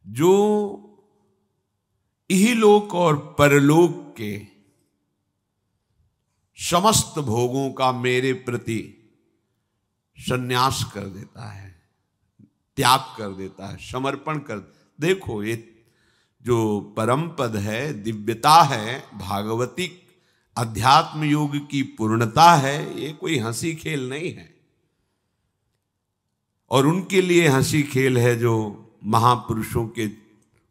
जो इहलोक और परलोक के समस्त भोगों का मेरे प्रति संन्यास कर देता है, त्याग कर देता है, समर्पण कर। देखो ये जो परम पद है, दिव्यता है, भागवतिक अध्यात्म योग की पूर्णता है, ये कोई हंसी खेल नहीं है। और उनके लिए हंसी खेल है जो महापुरुषों के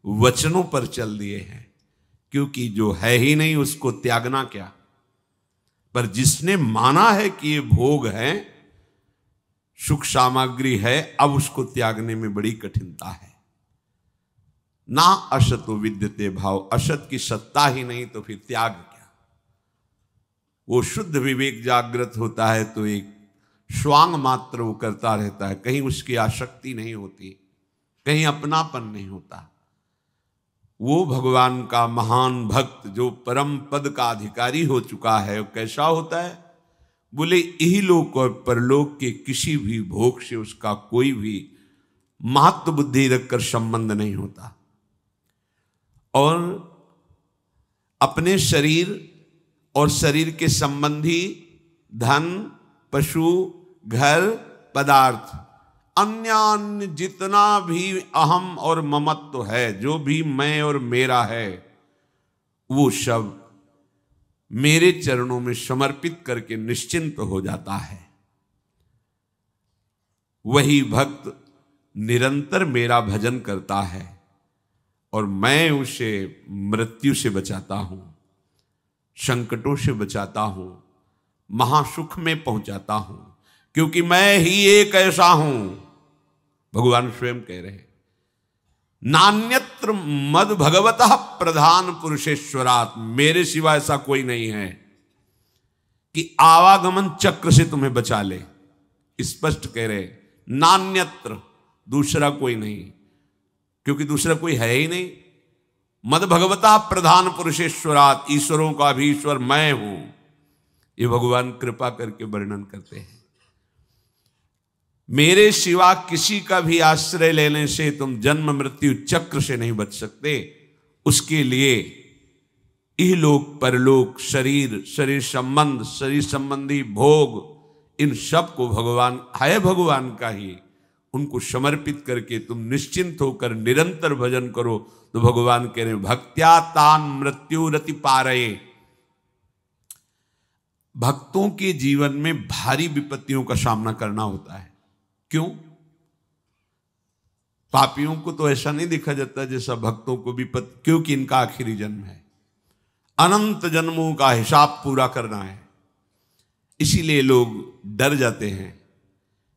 वचनों पर चल दिए हैं, क्योंकि जो है ही नहीं उसको त्यागना क्या। पर जिसने माना है कि ये भोग है, सुख सामग्री है, अब उसको त्यागने में बड़ी कठिनता है। ना असतो विद्यते भाव, असत की सत्ता ही नहीं तो फिर त्याग क्या। वो शुद्ध विवेक जागृत होता है तो एक स्वांग मात्र वो करता रहता है, कहीं उसकी आसक्ति नहीं होती, कहीं अपनापन नहीं होता। वो भगवान का महान भक्त जो परम पद का अधिकारी हो चुका है, वो कैसा होता है? बोले इहलोक और परलोक के किसी भी भोग से उसका कोई भी महत्व बुद्धि रखकर संबंध नहीं होता। और अपने शरीर और शरीर के संबंधी धन, पशु, घर, पदार्थ, अन्य जितना भी अहम और ममत्व है, जो भी मैं और मेरा है, वो सब मेरे चरणों में समर्पित करके निश्चिंत हो जाता है। वही भक्त निरंतर मेरा भजन करता है और मैं उसे मृत्यु से बचाता हूं, संकटों से बचाता हूं, महासुख में पहुंचाता हूं, क्योंकि मैं ही एक ऐसा हूं। भगवान स्वयं कह रहे हैं, नान्यत्र मद भगवतः प्रधान पुरुषेश्वरात्, मेरे सिवा ऐसा कोई नहीं है कि आवागमन चक्र से तुम्हें बचा ले। स्पष्ट कह रहे, नान्यत्र, दूसरा कोई नहीं, क्योंकि दूसरा कोई है ही नहीं। मद भगवता प्रधान पुरुषेश्वरात्, ईश्वरों का भी ईश्वर मैं हूं। ये भगवान कृपा करके वर्णन करते हैं। मेरे सिवा किसी का भी आश्रय लेने से तुम जन्म मृत्यु चक्र से नहीं बच सकते। उसके लिए इहलोक परलोक, शरीर, शरीर संबंध, शरीर संबंधी भोग, इन सब को भगवान है, भगवान का ही, उनको समर्पित करके तुम निश्चिंत होकर निरंतर भजन करो। तो भगवान कह रहे, भक्त्या तान मृत्यु रति पारये। भक्तों के जीवन में भारी विपत्तियों का सामना करना होता है। क्यों? पापियों को तो ऐसा नहीं देखा जाता जैसा भक्तों को विपत्ति, क्योंकि इनका आखिरी जन्म है, अनंत जन्मों का हिसाब पूरा करना है। इसीलिए लोग डर जाते हैं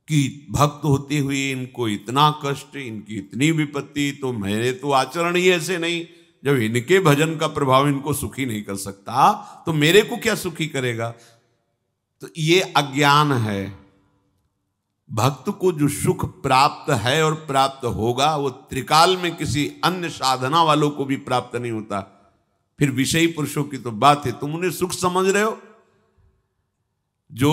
कि भक्त होते हुए इनको इतना कष्ट, इनकी इतनी विपत्ति, तो मेरे तो आचरण ही ऐसे नहीं, जब इनके भजन का प्रभाव इनको सुखी नहीं कर सकता तो मेरे को क्या सुखी करेगा। तो ये अज्ञान है। भक्त को जो सुख प्राप्त है और प्राप्त होगा, वो त्रिकाल में किसी अन्य साधना वालों को भी प्राप्त नहीं होता। फिर विषयी पुरुषों की तो बात है, तुम उन्हें सुख समझ रहे हो। जो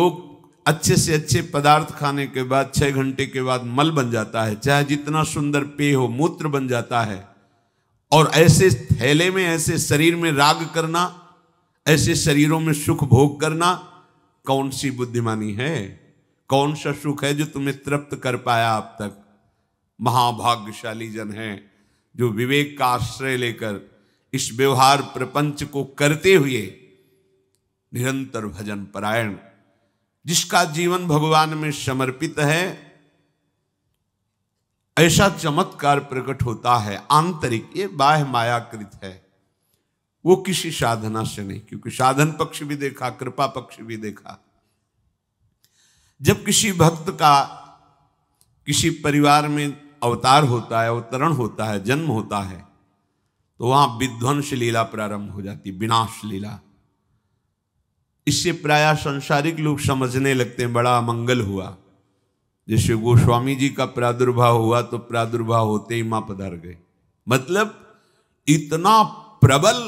अच्छे से अच्छे पदार्थ खाने के बाद 6 घंटे के बाद मल बन जाता है, चाहे जितना सुंदर पेय हो, मूत्र बन जाता है। और ऐसे थैले में, ऐसे शरीर में राग करना, ऐसे शरीरों में सुख भोग करना, कौन सी बुद्धिमानी है? कौन सा सुख है जो तुम्हें तृप्त कर पाया अब तक? महाभाग्यशाली जन है जो विवेक का आश्रय लेकर इस व्यवहार प्रपंच को करते हुए निरंतर भजन परायण, जिसका जीवन भगवान में समर्पित है, ऐसा चमत्कार प्रकट होता है आंतरिक। ये बाह्य मायाकृत है, वो किसी साधना से नहीं, क्योंकि साधन पक्ष भी देखा, कृपा पक्ष भी देखा। जब किसी भक्त का किसी परिवार में अवतार होता है, अवतरण होता है, जन्म होता है, तो वहां विध्वंस लीला प्रारंभ हो जाती, विनाश लीला। इससे प्रायः संसारिक लोग समझने लगते हैं बड़ा मंगल हुआ। जैसे गोस्वामी जी का प्रादुर्भाव हुआ तो प्रादुर्भाव होते ही मां पधार गए। मतलब इतना प्रबल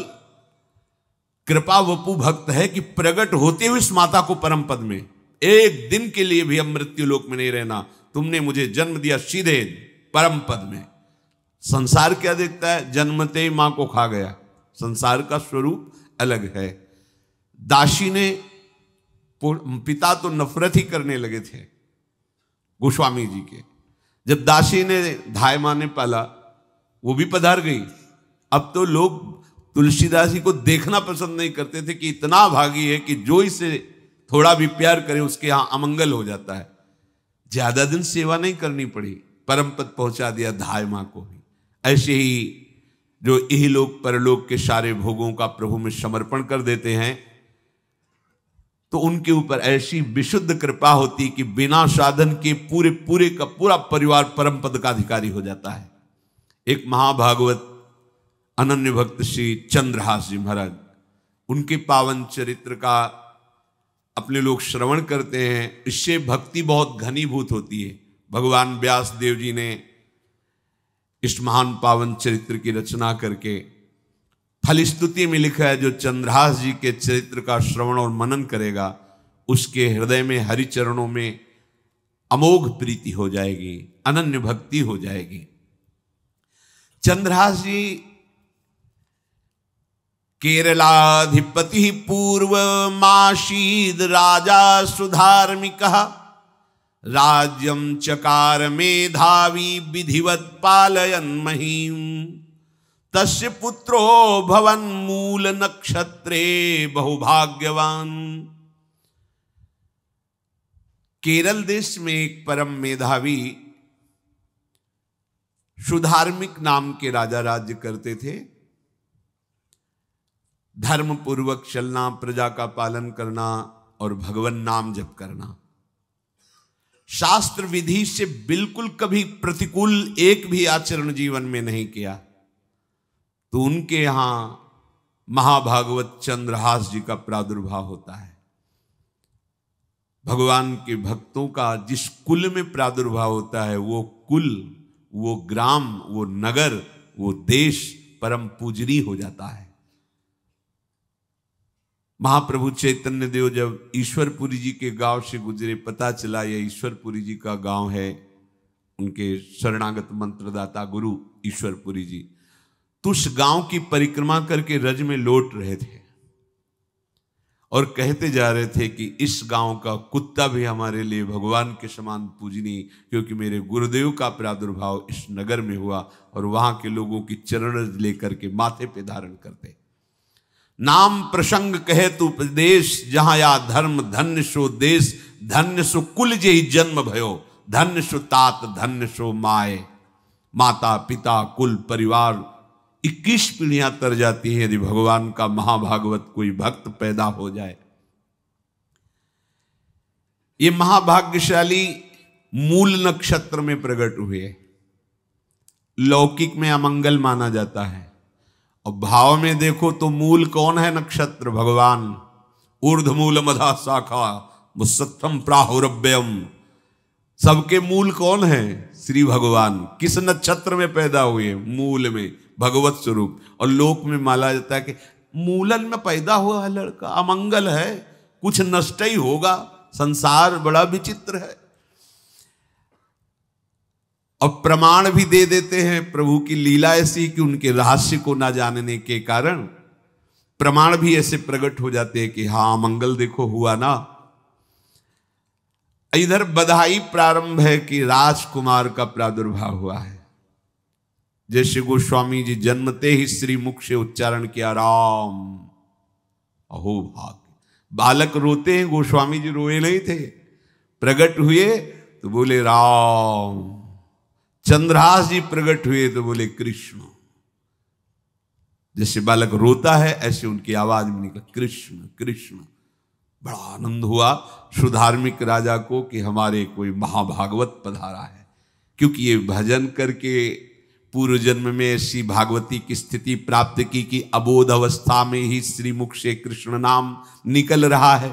कृपा वपु भक्त है कि प्रकट होते हुए इस माता को परम पद में, एक दिन के लिए भी अब मृत्यु लोक में नहीं रहना, तुमने मुझे जन्म दिया सीधे परम पद में, संसार क्या देखता है? जन्मते ही मां को खा गया। संसार का स्वरूप अलग है। दासी ने, पिता तो नफरत ही करने लगे थे गोस्वामी जी के। जब दासी ने धाय मां ने पाला, वो भी पधार गई। अब तो लोग तुलसीदास जी को देखना पसंद नहीं करते थे कि इतना भागी है कि जो इसे थोड़ा भी प्यार करे उसके यहां अमंगल हो जाता है। ज्यादा दिन सेवा नहीं करनी पड़ी, परम पद पहुंचा दिया धाय मां को भी। ऐसे ही जो इहलोक परलोक के सारे भोगों का प्रभु में समर्पण कर देते हैं तो उनके ऊपर ऐसी विशुद्ध कृपा होती कि बिना साधन के पूरे पूरे का पूरा परिवार परम पद का अधिकारी हो जाता है। एक महाभागवत अनन्य भक्त श्री चंद्रहास जी महाराज, उनके पावन चरित्र का अपने लोग श्रवण करते हैं। इससे भक्ति बहुत घनीभूत होती है। भगवान व्यास देव जी ने इस महान पावन चरित्र की रचना करके फलस्तुति में लिखा है, जो चंद्रहास जी के चरित्र का श्रवण और मनन करेगा उसके हृदय में हरि चरणों में अमोघ प्रीति हो जाएगी, अनन्य भक्ति हो जाएगी। चंद्रहास जी केरलाधिपति पूर्वमासीद राजा सुधार्मिक, राज्यम चकार मेधावी विधिवत पालयन् महीम, तस्य पुत्रो भवन मूल नक्षत्रे बहुभाग्यवान। केरल देश में एक परम मेधावी सुधार्मिक नाम के राजा राज्य करते थे। धर्म पूर्वक चलना, प्रजा का पालन करना और भगवान नाम जप करना, शास्त्र विधि से बिल्कुल कभी प्रतिकूल एक भी आचरण जीवन में नहीं किया। तो उनके यहां महाभागवत चंद्रहास जी का प्रादुर्भाव होता है। भगवान के भक्तों का जिस कुल में प्रादुर्भाव होता है वो कुल, वो ग्राम, वो नगर, वो देश परम पूजनीय हो जाता है। महाप्रभु चैतन्य देव जब ईश्वरपुरी जी के गांव से गुजरे, पता चला यह ईश्वरपुरी जी का गांव है, उनके शरणागत मंत्रदाता गुरु ईश्वरपुरी जी, तो उस गांव की परिक्रमा करके रज में लौट रहे थे और कहते जा रहे थे कि इस गांव का कुत्ता भी हमारे लिए भगवान के समान पूजनीय, क्योंकि मेरे गुरुदेव का प्रादुर्भाव इस नगर में हुआ और वहां के लोगों की चरण रज लेकर के माथे पे धारण करते। नाम प्रसंग कहे तु उपदेश, जहां या धर्म धन्य सो देश, धन्य सो कुल जे जन्म भयो, धन्य सो तात धन्य सो माए। माता पिता कुल परिवार 21 पीढ़ियां तर जाती हैं यदि भगवान का महाभागवत कोई भक्त पैदा हो जाए। ये महाभाग्यशाली मूल नक्षत्र में प्रकट हुए। लौकिक में अमंगल माना जाता है और भाव में देखो तो मूल कौन है? नक्षत्र भगवान। ऊर्ध्वमूल मधा शाखा मुसत्थम प्राहुरव्ययम, सबके मूल कौन है? श्री भगवान। किस नक्षत्र में पैदा हुए? मूल में, भगवत स्वरूप। और लोक में माना जाता है कि मूलन में पैदा हुआ है लड़का, अमंगल है, कुछ नष्ट ही होगा। संसार बड़ा विचित्र है। और प्रमाण भी दे देते हैं। प्रभु की लीला ऐसी कि उनके रहस्य को ना जानने के कारण प्रमाण भी ऐसे प्रकट हो जाते हैं कि हाँ अमंगल देखो हुआ ना। इधर बधाई प्रारंभ है कि राजकुमार का प्रादुर्भाव हुआ है। जैसे गोस्वामी जी जन्मते ही श्री मुख से उच्चारण किया राम, अहो भाग्य। बालक रोते हैं, गोस्वामी जी रोए नहीं थे, प्रकट हुए तो बोले राम। चंद्रहास जी प्रकट हुए तो बोले कृष्ण। जैसे बालक रोता है ऐसे उनकी आवाज में निकला कृष्ण कृष्ण। बड़ा आनंद हुआ सुधार्मिक राजा को कि हमारे कोई महाभागवत पधारा है, क्योंकि ये भजन करके पूर्व जन्म में ऐसी भागवती की स्थिति प्राप्त की कि अबोध अवस्था में ही श्रीमुख से कृष्ण नाम निकल रहा है।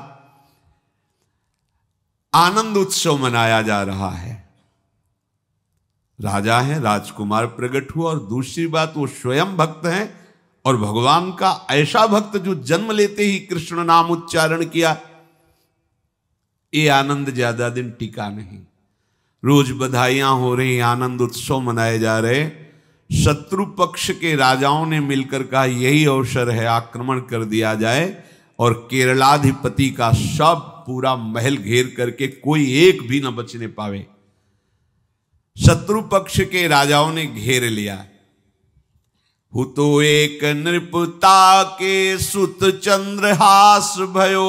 आनंद उत्सव मनाया जा रहा है। राजा है, राजकुमार प्रकट हुआ। और दूसरी बात वो स्वयं भक्त हैं और भगवान का ऐसा भक्त जो जन्म लेते ही कृष्ण नाम उच्चारण किया। ये आनंद ज्यादा दिन टिका नहीं। रोज बधाइयां हो रही, आनंद उत्सव मनाए जा रहे। शत्रु पक्ष के राजाओं ने मिलकर कहा यही अवसर है, आक्रमण कर दिया जाए और केरलाधिपति का सब पूरा महल घेर करके कोई एक भी न बचने पावे। शत्रु पक्ष के राजाओं ने घेर लिया। हुतो एक नृपता के सुत चंद्रहास भयो,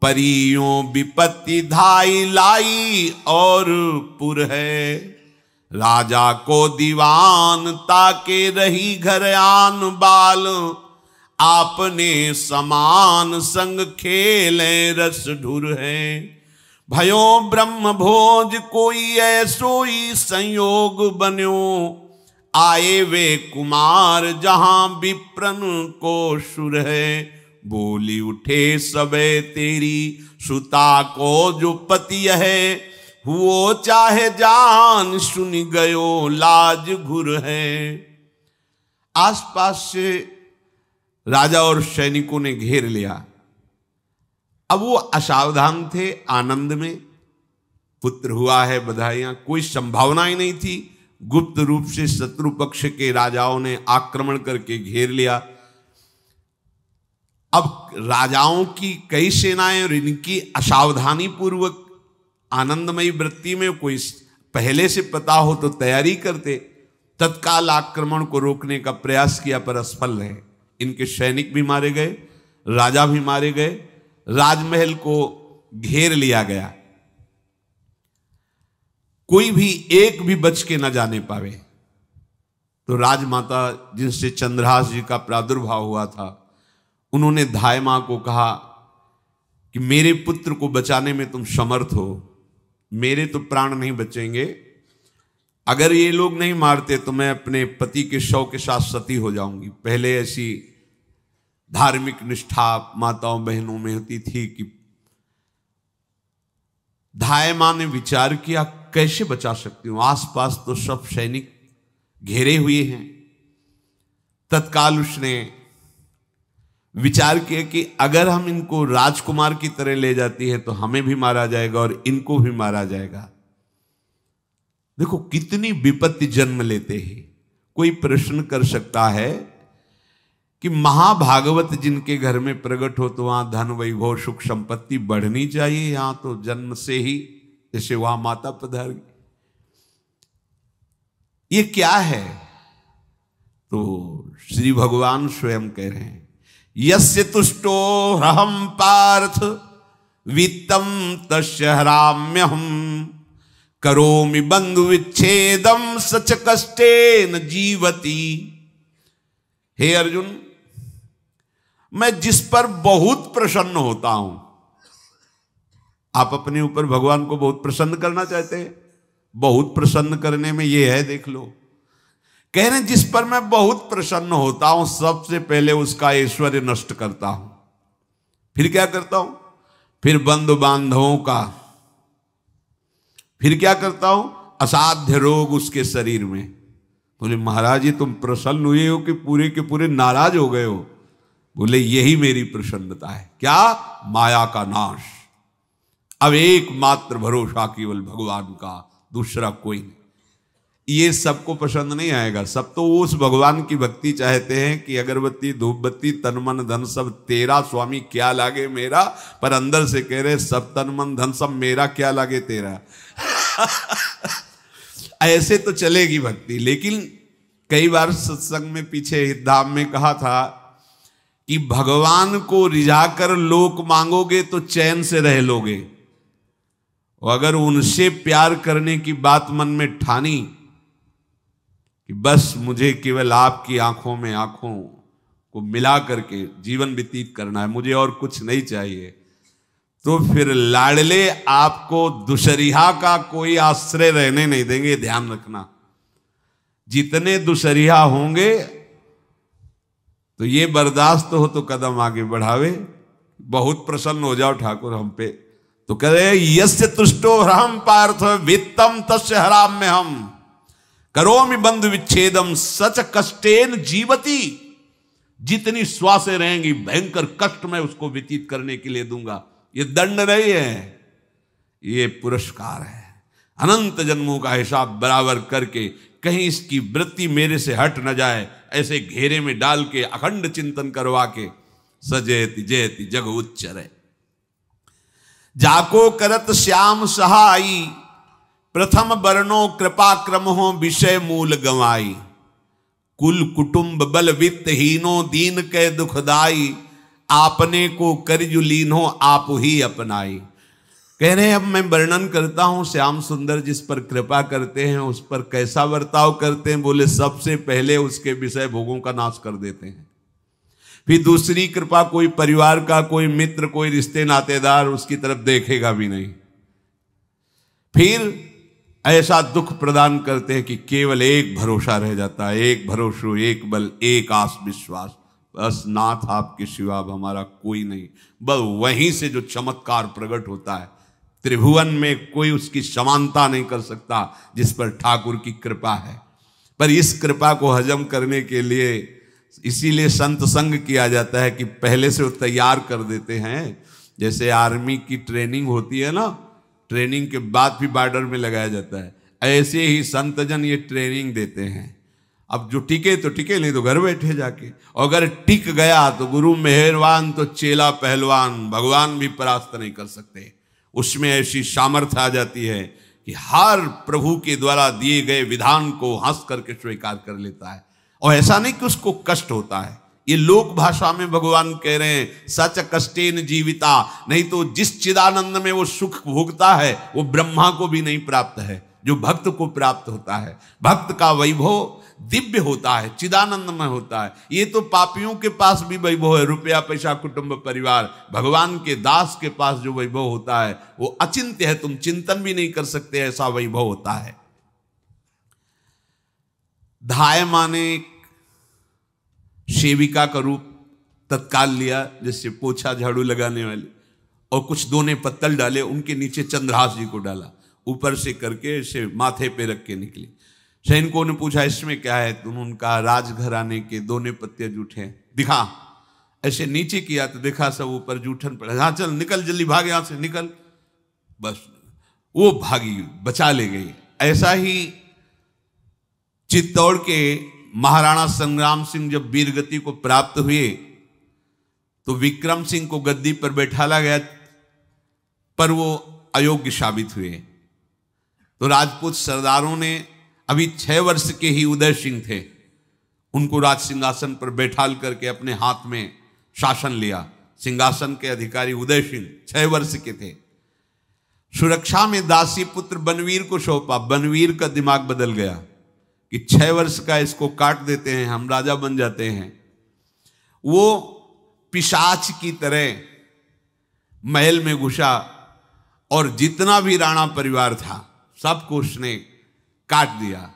परियों विपत्ति धाई लाई और पुर है। राजा को दीवान ताके रही घर आन बाल, आपने समान संग खेले रस ढुर है। भयो ब्रह्म भोज कोई ऐसोई संयोग बन्यो, आए वे कुमार जहां विप्रन को सुर है। बोली उठे सबे तेरी सुता को जो पति है, हुओ चाहे जान सुन गयो लाज घुर है। आसपास से राजा और सैनिकों ने घेर लिया। अब वो असावधान थे, आनंद में पुत्र हुआ है, बधाइयां, कोई संभावना ही नहीं थी। गुप्त रूप से शत्रु पक्ष के राजाओं ने आक्रमण करके घेर लिया। अब राजाओं की कई सेनाएं और इनकी असावधानी पूर्वक आनंदमयी वृत्ति में कोई पहले से पता हो तो तैयारी करते, तत्काल आक्रमण को रोकने का प्रयास किया पर असफल रहे। इनके सैनिक भी मारे गए, राजा भी मारे गए, राजमहल को घेर लिया गया, कोई भी एक भी बच के न जाने पावे। तो राजमाता जिनसे चंद्रहास जी का प्रादुर्भाव हुआ था, उन्होंने धाय मां को कहा कि मेरे पुत्र को बचाने में तुम समर्थ हो, मेरे तो प्राण नहीं बचेंगे, अगर ये लोग नहीं मारते तो मैं अपने पति के शव के साथ सती हो जाऊंगी। पहले ऐसी धार्मिक निष्ठा माताओं बहनों में होती थी कि धाय मां ने विचार किया कैसे बचा सकती हूं, आसपास तो सब सैनिक घेरे हुए हैं। तत्काल उसने विचार किया कि अगर हम इनको राजकुमार की तरह ले जाती है तो हमें भी मारा जाएगा और इनको भी मारा जाएगा। देखो कितनी विपत्ति जन्म लेते हैं। कोई प्रश्न कर सकता है कि महाभागवत जिनके घर में प्रकट हो तो वहां धन वैभव सुख संपत्ति बढ़नी चाहिए, यहां तो जन्म से ही जैसे वहां माता पधार, ये क्या है? तो श्री भगवान स्वयं कह रहे हैं यस्य तुष्टो ह्रहम पार्थ वित्तम तस्य हराम्यहम, करोमि बंधु विच्छेदम सच कष्टेन जीवति। हे अर्जुन, मैं जिस पर बहुत प्रसन्न होता हूं, आप अपने ऊपर भगवान को बहुत प्रसन्न करना चाहते हैं, बहुत प्रसन्न करने में ये है, देख लो, कह रहे जिस पर मैं बहुत प्रसन्न होता हूं सबसे पहले उसका ऐश्वर्य नष्ट करता हूं। फिर क्या करता हूं? फिर बंधु बांधवों का, फिर क्या करता हूं? असाध्य रोग उसके शरीर में। बोले महाराज जी तुम प्रसन्न हुए हो कि पूरे के पूरे नाराज हो गए हो? बोले यही मेरी प्रसन्नता है। क्या? माया का नाश। अब एकमात्र भरोसा केवल भगवान का, दूसरा कोई नहीं। ये सबको पसंद नहीं आएगा। सब तो उस भगवान की भक्ति चाहते हैं कि अगरबत्ती धूप बत्ती तन मन धन सब तेरा स्वामी, क्या लागे मेरा, पर अंदर से कह रहे सब तन मन धन सब मेरा, क्या लागे तेरा। ऐसे तो चलेगी भक्ति। लेकिन कई बार सत्संग में पीछे धाम में कहा था कि भगवान को रिझाकर लोक मांगोगे तो चैन से रह लोगे, और अगर उनसे प्यार करने की बात मन में ठानी कि बस मुझे केवल आपकी आंखों में आंखों को मिला करके जीवन व्यतीत करना है, मुझे और कुछ नहीं चाहिए, तो फिर लाडले आपको दुशरिहा का कोई आश्रय रहने नहीं देंगे। ध्यान रखना, जितने दुशरिहा होंगे तो ये बर्दाश्त हो तो कदम आगे बढ़ावे। बहुत प्रसन्न हो जाओ ठाकुर हम पे, तो कह रहे यस्य तुष्टो ह्रहम पार्थ वित्तम तस्य हराम्यहम, करोमि बंधु विच्छेदम सच कष्टेन जीवति। जितनी श्वासें रहेंगी भयंकर कष्ट में उसको व्यतीत करने के लिए दूंगा। ये दंड नहीं है, ये पुरस्कार है। अनंत जन्मों का हिसाब बराबर करके कहीं इसकी वृत्ति मेरे से हट न जाए, ऐसे घेरे में डाल के अखंड चिंतन करवा के सजयति जयति जग उच्चरे। जाको करत श्याम सहाई, प्रथम बरनो कृपा क्रम हो विषय मूल गवाई। कुल कुटुंब बल वित्त हीनो दीन के दुखदाई, आपने को करजु लीनो आप ही अपनाई। कह रहे हैं अब मैं वर्णन करता हूं श्याम सुंदर जिस पर कृपा करते हैं उस पर कैसा बर्ताव करते हैं। बोले सबसे पहले उसके विषय भोगों का नाश कर देते हैं, फिर दूसरी कृपा कोई परिवार का, कोई मित्र, कोई रिश्ते नातेदार उसकी तरफ देखेगा भी नहीं। फिर ऐसा दुख प्रदान करते हैं कि केवल एक भरोसा रह जाता है, एक भरोसो, एक बल, एक आस विश्वास, बस नाथ आपके सिवा अब हमारा कोई नहीं। बस वहीं से जो चमत्कार प्रकट होता है, त्रिभुवन में कोई उसकी समानता नहीं कर सकता जिस पर ठाकुर की कृपा है। पर इस कृपा को हजम करने के लिए इसीलिए संत संग किया जाता है कि पहले से वो तैयार कर देते हैं। जैसे आर्मी की ट्रेनिंग होती है ना, ट्रेनिंग के बाद भी बॉर्डर में लगाया जाता है, ऐसे ही संतजन ये ट्रेनिंग देते हैं। अब जो टिके तो टिके, नहीं तो घर बैठे जाके। अगर टिक गया तो गुरु मेहरबान, तो चेला पहलवान, भगवान भी परास्त नहीं कर सकते। उसमें ऐसी सामर्थ्य आ जाती है कि हर प्रभु के द्वारा दिए गए विधान को हंस करके स्वीकार कर लेता है। और ऐसा नहीं कि उसको कष्ट होता है, ये लोक भाषा में भगवान कह रहे हैं सच कष्टेन जीविता। नहीं तो जिस चिदानंद में वो सुख भोगता है वो ब्रह्मा को भी नहीं प्राप्त है जो भक्त को प्राप्त होता है। भक्त का वैभव दिव्य होता है, चिदानंद में होता है। ये तो पापियों के पास भी वैभव है, रुपया पैसा कुटुंब परिवार। भगवान के दास के पास जो वैभव होता है वो अचिंत्य है, तुम चिंतन भी नहीं कर सकते, ऐसा वैभव होता है। धाय माने सेविका का रूप तत्काल लिया, जिससे पोछा झाड़ू लगाने वाले, और कुछ दोने पत्तल डाले, उनके नीचे चंद्रहास जी को डाला, ऊपर से करके इसे माथे पे रख के निकली। सैनिकों ने पूछा इसमें क्या है, तो उनका राजघराने के दोने पत्ते जूठे दिखा। ऐसे नीचे किया तो देखा सब ऊपर जूठन पड़ा। हाँ चल निकल जल्दी, भाग यहां से निकल। बस वो भागी, बचा ले गई। ऐसा ही चित्तौड़ के महाराणा संग्राम सिंह जब वीरगति को प्राप्त हुए तो विक्रम सिंह को गद्दी पर बैठाला गया, पर वो अयोग्य साबित हुए। तो राजपूत सरदारों ने, अभी 6 वर्ष के ही उदय सिंह थे, उनको राज सिंहासन पर बैठाल करके अपने हाथ में शासन लिया। सिंहासन के अधिकारी उदय सिंह 6 वर्ष के थे। सुरक्षा में दासी पुत्र बनवीर को सौंपा। बनवीर का दिमाग बदल गया कि 6 वर्ष का इसको काट देते हैं, हम राजा बन जाते हैं। वो पिशाच की तरह महल में घुसा और जितना भी राणा परिवार था सबको उसने काट दिया।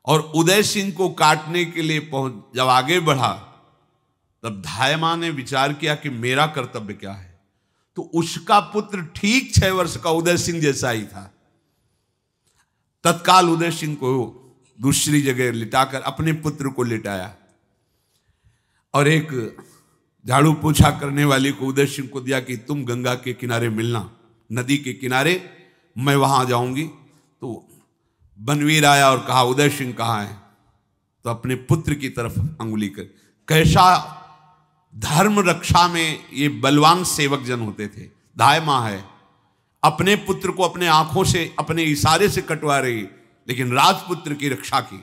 और उदय सिंह को काटने के लिए जब आगे बढ़ा तब धायमा ने विचार किया कि मेरा कर्तव्य क्या है। तो उसका पुत्र ठीक 6 वर्ष का उदय सिंह जैसा ही था। तत्काल उदय सिंह को दूसरी जगह लिटाकर अपने पुत्र को लिटाया और एक झाड़ू पोछा करने वाली को उदय सिंह को दिया कि तुम गंगा के किनारे मिलना, नदी के किनारे, मैं वहां जाऊंगी। तो बनवीर आया और कहा उदय सिंह कहाँ है, तो अपने पुत्र की तरफ अंगुली कर। कैसा धर्म रक्षा में ये बलवान सेवक जन होते थे। धाय मां है, अपने पुत्र को अपने आंखों से, अपने इशारे से कटवा रही, लेकिन राजपुत्र की रक्षा की।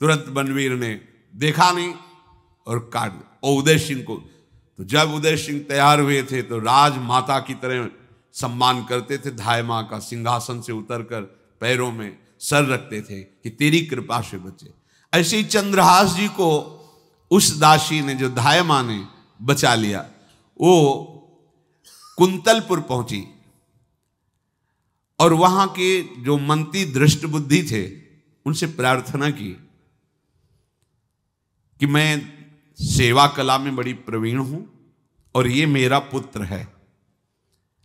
तुरंत बनवीर ने देखा नहीं और काट दिया। और उदय सिंह को, तो जब उदय सिंह तैयार हुए थे तो राजमाता की तरह सम्मान करते थे। धाय मां का सिंहासन से उतरकर पैरों में सर रखते थे कि तेरी कृपा से बचे। ऐसे ही चंद्रहास जी को उस दासी ने, जो धाय मां ने बचा लिया, वो कुंतलपुर पहुंची और वहां के जो मंत्री दृष्ट बुद्धि थे उनसे प्रार्थना की कि मैं सेवा कला में बड़ी प्रवीण हूं और ये मेरा पुत्र है,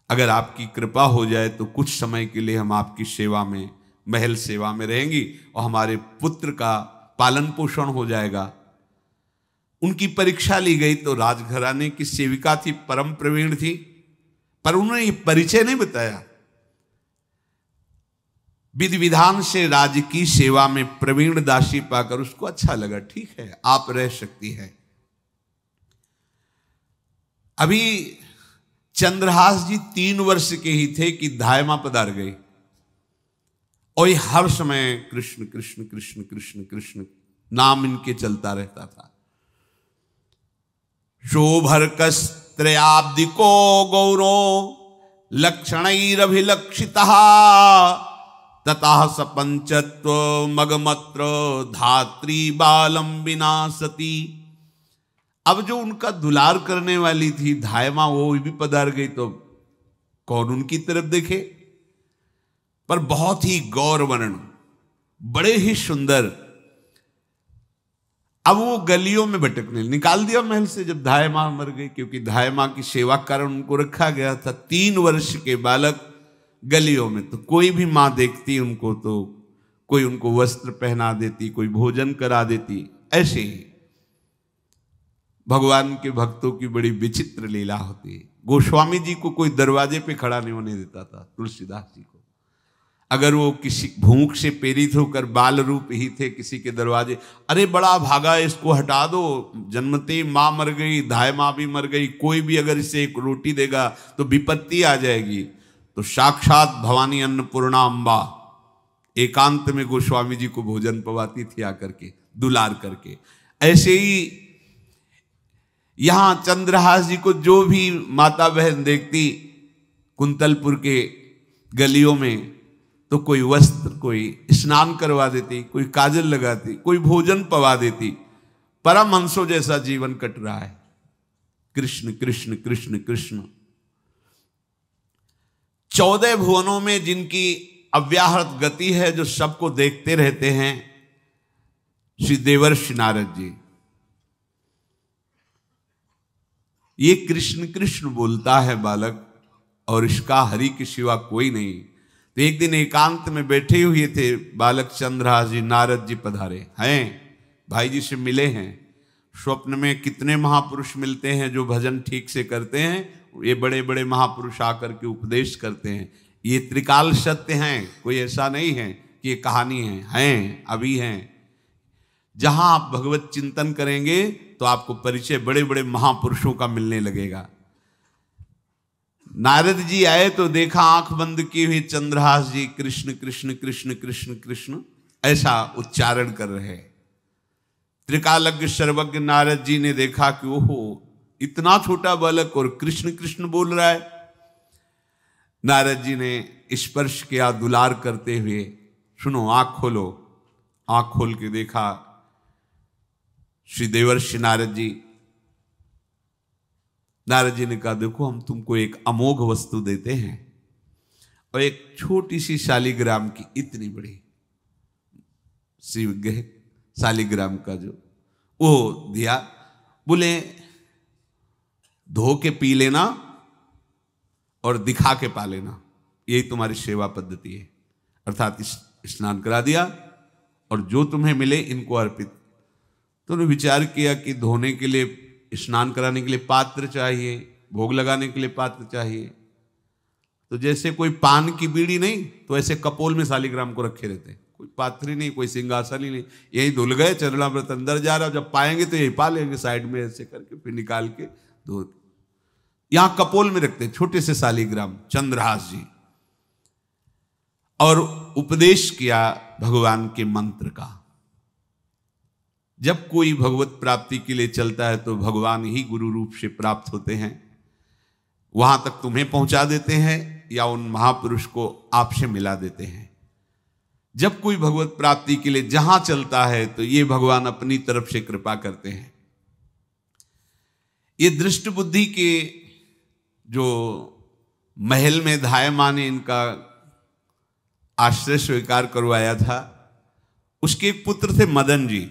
अगर आपकी कृपा हो जाए तो कुछ समय के लिए हम आपकी सेवा में, महल सेवा में रहेंगी और हमारे पुत्र का पालन पोषण हो जाएगा। उनकी परीक्षा ली गई तो राजघराने की सेविका थी, परम प्रवीण थी, पर उन्होंने ये परिचय नहीं बताया। विधि विधान से राज्य की सेवा में प्रवीण दासी पाकर उसको अच्छा लगा, ठीक है आप रह सकती है। अभी चंद्रहास जी 3 वर्ष के ही थे कि धायमा पधार गई और ये हर समय कृष्ण कृष्ण कृष्ण कृष्ण कृष्ण नाम इनके चलता रहता था। शोभर्कस्त्रयाब्दिको गौरो लक्षणैरभिलक्षितः ततः सपंचत्व मगमत्र धात्री बालम विनाशति। अब जो उनका दुलार करने वाली थी धायमा वो भी पधार गई तो कौन उनकी तरफ देखे, पर बहुत ही गौर वर्ण, बड़े ही सुंदर। अब वो गलियों में भटकने, निकाल दिया महल से जब धायमा मर गई, क्योंकि धायमा की सेवा कारण उनको रखा गया था। 3 वर्ष के बालक गलियों में, तो कोई भी माँ देखती उनको तो कोई उनको वस्त्र पहना देती, कोई भोजन करा देती। ऐसे ही भगवान के भक्तों की बड़ी विचित्र लीला होती है। गोस्वामी जी को कोई दरवाजे पे खड़ा नहीं होने देता था, तुलसीदास जी को। अगर वो किसी भूख से प्रेरित होकर बाल रूप ही थे किसी के दरवाजे, अरे बड़ा भागा इसको हटा दो, जन्मते माँ मर गई, धाय माँ भी मर गई, कोई भी अगर इसे एक रोटी देगा तो विपत्ति आ जाएगी। तो साक्षात भवानी अन्नपूर्णा अम्बा एकांत में गोस्वामी जी को भोजन पवाती थी आकर के, दुलार करके। ऐसे ही यहां चंद्रहास जी को जो भी माता बहन देखती कुंतलपुर के गलियों में, तो कोई वस्त्र, कोई स्नान करवा देती, कोई काजल लगाती, कोई भोजन पवा देती। परमहंसों जैसा जीवन कट रहा है। कृष्ण कृष्ण कृष्ण कृष्ण। 14 भुवनों में जिनकी अव्याहत गति है, जो सबको देखते रहते हैं, श्री देवर्षि नारद जी। ये कृष्ण कृष्ण बोलता है बालक, और इसका हरि के सिवा कोई नहीं। तो एक दिन एकांत में बैठे हुए थे बालक चंद्रहास जी, नारद जी पधारे हैं, भाई जी से मिले हैं। स्वप्न में कितने महापुरुष मिलते हैं जो भजन ठीक से करते हैं, ये बड़े बड़े महापुरुष आकर के उपदेश करते हैं। ये त्रिकाल सत्य हैं, कोई ऐसा नहीं है कि ये कहानी हैं, अभी हैं। जहां आप भगवत चिंतन करेंगे तो आपको परिचय बड़े बड़े महापुरुषों का मिलने लगेगा। नारद जी आए तो देखा आंख बंद की हुई चंद्रहास जी कृष्ण कृष्ण कृष्ण कृष्ण कृष्ण ऐसा उच्चारण कर रहे। त्रिकालज्ञ सर्वज्ञ नारद जी ने देखा कि ओहो, इतना छोटा बालक और कृष्ण कृष्ण बोल रहा है। नारद जी ने स्पर्श किया दुलार करते हुए, सुनो आंख खोलो। आंख खोल के देखा श्री देवर्षि नारद जी। नारद जी ने कहा देखो हम तुमको एक अमोघ वस्तु देते हैं, और एक छोटी सी शालिग्राम की इतनी बड़ी शिवगह शालिग्राम का जो वो दिया। बोले धो के पी लेना और दिखा के पा लेना, यही तुम्हारी सेवा पद्धति है। अर्थात स्नान करा दिया और जो तुम्हें मिले इनको अर्पित। तो उन्होंने विचार किया कि धोने के लिए, स्नान कराने के लिए पात्र चाहिए, भोग लगाने के लिए पात्र चाहिए। तो जैसे कोई पान की बीड़ी नहीं, तो ऐसे कपोल में शालिग्राम को रखे रहते, कोई पात्र ही नहीं, कोई सिंहासन ही नहीं। यही धुल गए, चरणामृत अंदर जा रहा, जब पाएंगे तो यही पा लेंगे, साइड में ऐसे करके फिर निकाल के धो। यहां कपोल में रखते छोटे से शालिग्राम चंद्रहास जी, और उपदेश किया भगवान के मंत्र का। जब कोई भगवत प्राप्ति के लिए चलता है तो भगवान ही गुरु रूप से प्राप्त होते हैं, वहां तक तुम्हें पहुंचा देते हैं या उन महापुरुष को आपसे मिला देते हैं। जब कोई भगवत प्राप्ति के लिए जहां चलता है तो ये भगवान अपनी तरफ से कृपा करते हैं। ये दृष्ट बुद्धि के जो महल में धायमा ने इनका आश्रय स्वीकार करवाया था, उसके एक पुत्र थे मदन जी,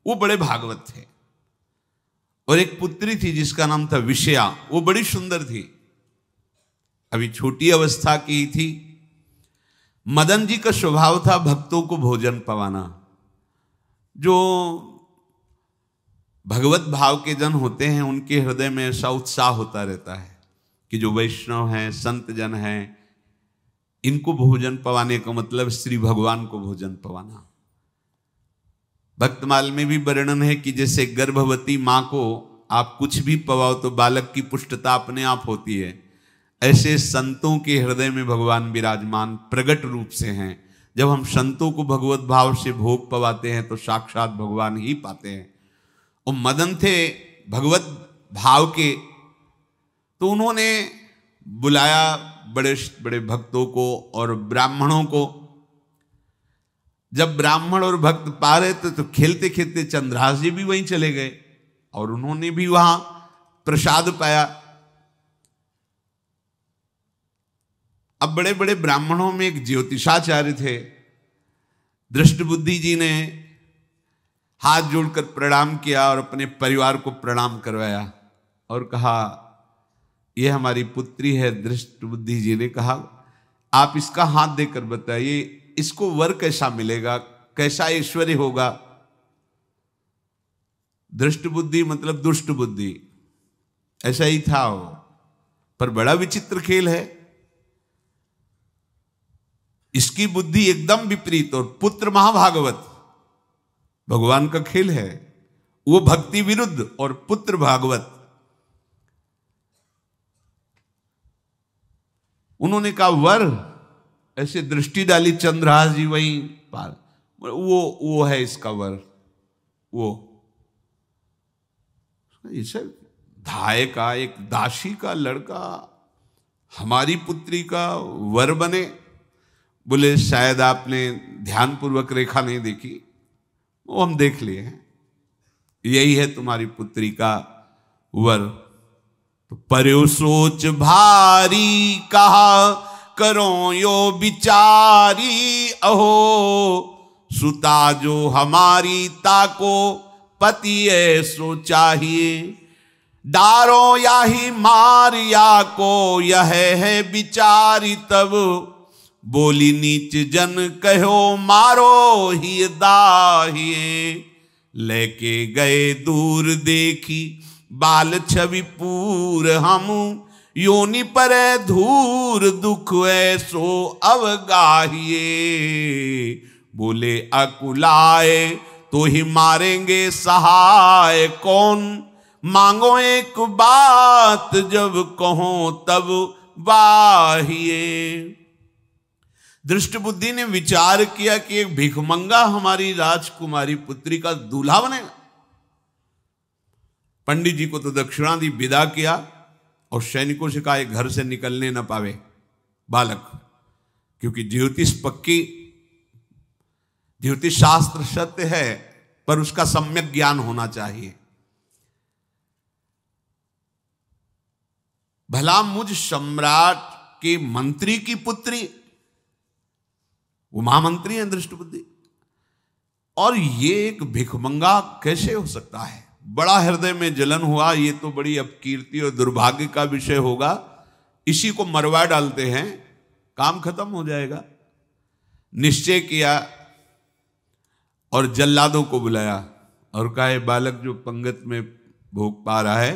वो बड़े भागवत थे। और एक पुत्री थी जिसका नाम था विषया, वो बड़ी सुंदर थी, अभी छोटी अवस्था की ही थी। मदन जी का स्वभाव था भक्तों को भोजन पवाना। जो भगवत भाव के जन होते हैं उनके हृदय में ऐसा उत्साह होता रहता है कि जो वैष्णव हैं, संत जन हैं, इनको भोजन पवाने का मतलब श्री भगवान को भोजन पवाना। भक्तमाल में भी वर्णन है कि जैसे गर्भवती माँ को आप कुछ भी पवाओ तो बालक की पुष्टता अपने आप होती है, ऐसे संतों के हृदय में भगवान विराजमान प्रगट रूप से हैं। जब हम संतों को भगवत भाव से भोग पवाते हैं तो साक्षात भगवान ही पाते हैं। वो मदन थे भगवत भाव के, तो उन्होंने बुलाया बड़े बड़े भक्तों को और ब्राह्मणों को। जब ब्राह्मण और भक्त पा रहे थे तो खेलते खेलते चंद्रहास जी भी वहीं चले गए और उन्होंने भी वहां प्रसाद पाया। अब बड़े बड़े ब्राह्मणों में एक ज्योतिषाचार्य थे। दृष्टबुद्धि जी ने हाथ जोड़कर प्रणाम किया और अपने परिवार को प्रणाम करवाया और कहा, यह हमारी पुत्री है। दृष्टबुद्धि जी ने कहा, आप इसका हाथ देकर बताइए, इसको वर कैसा मिलेगा, कैसा ऐश्वर्य होगा। दृष्टबुद्धि मतलब दुष्ट बुद्धि, ऐसा ही था वो। पर बड़ा विचित्र खेल है, इसकी बुद्धि एकदम विपरीत और पुत्र महाभागवत। भगवान का खेल है, वो भक्ति विरुद्ध और पुत्र भागवत। उन्होंने कहा वर, ऐसे दृष्टि डाली चंद्रहास जी वहीं पार, वो है इसका वर। वो इसे धाय का एक दासी का लड़का हमारी पुत्री का वर बने। बोले शायद आपने ध्यानपूर्वक रेखा नहीं देखी, वो हम देख लिए हैं, यही है तुम्हारी पुत्री का वर। तो पर्यो सोच भारी कहा करो यो विचारी, अहो सुता जो हमारी ताको पति ऐसो चाहिए। डारो या ही मार या को यह है विचारी, तब बोली नीच जन कहो मारो ही दाहिए। लेके गए दूर देखी बाल छवि पूर, हम योनि पर धूर दुख ऐसो अवगाहिए। बोले अकुलाए तो ही मारेंगे सहाय कौन, मांगो एक बात जब कहो तब बाहिए। दृष्टबुद्धि ने विचार किया कि एक भिखमंगा हमारी राजकुमारी पुत्री का दूल्हा बनेगा। पंडित जी को तो दक्षिणा दी, विदा किया और सैनिकों से कहा घर से निकलने न पावे बालक, क्योंकि ज्योतिष पक्की, ज्योतिष शास्त्र सत्य है पर उसका सम्यक ज्ञान होना चाहिए। भला मुझ सम्राट के मंत्री की पुत्री, वो महामंत्री हैं दृष्टबुद्धि, और ये एक भिखमंगा कैसे हो सकता है। बड़ा हृदय में जलन हुआ, ये तो बड़ी अपकीर्ति और दुर्भाग्य का विषय होगा, इसी को मरवा डालते हैं, काम खत्म हो जाएगा। निश्चय किया और जल्लादों को बुलाया और कहा ये बालक जो पंगत में भोग पा रहा है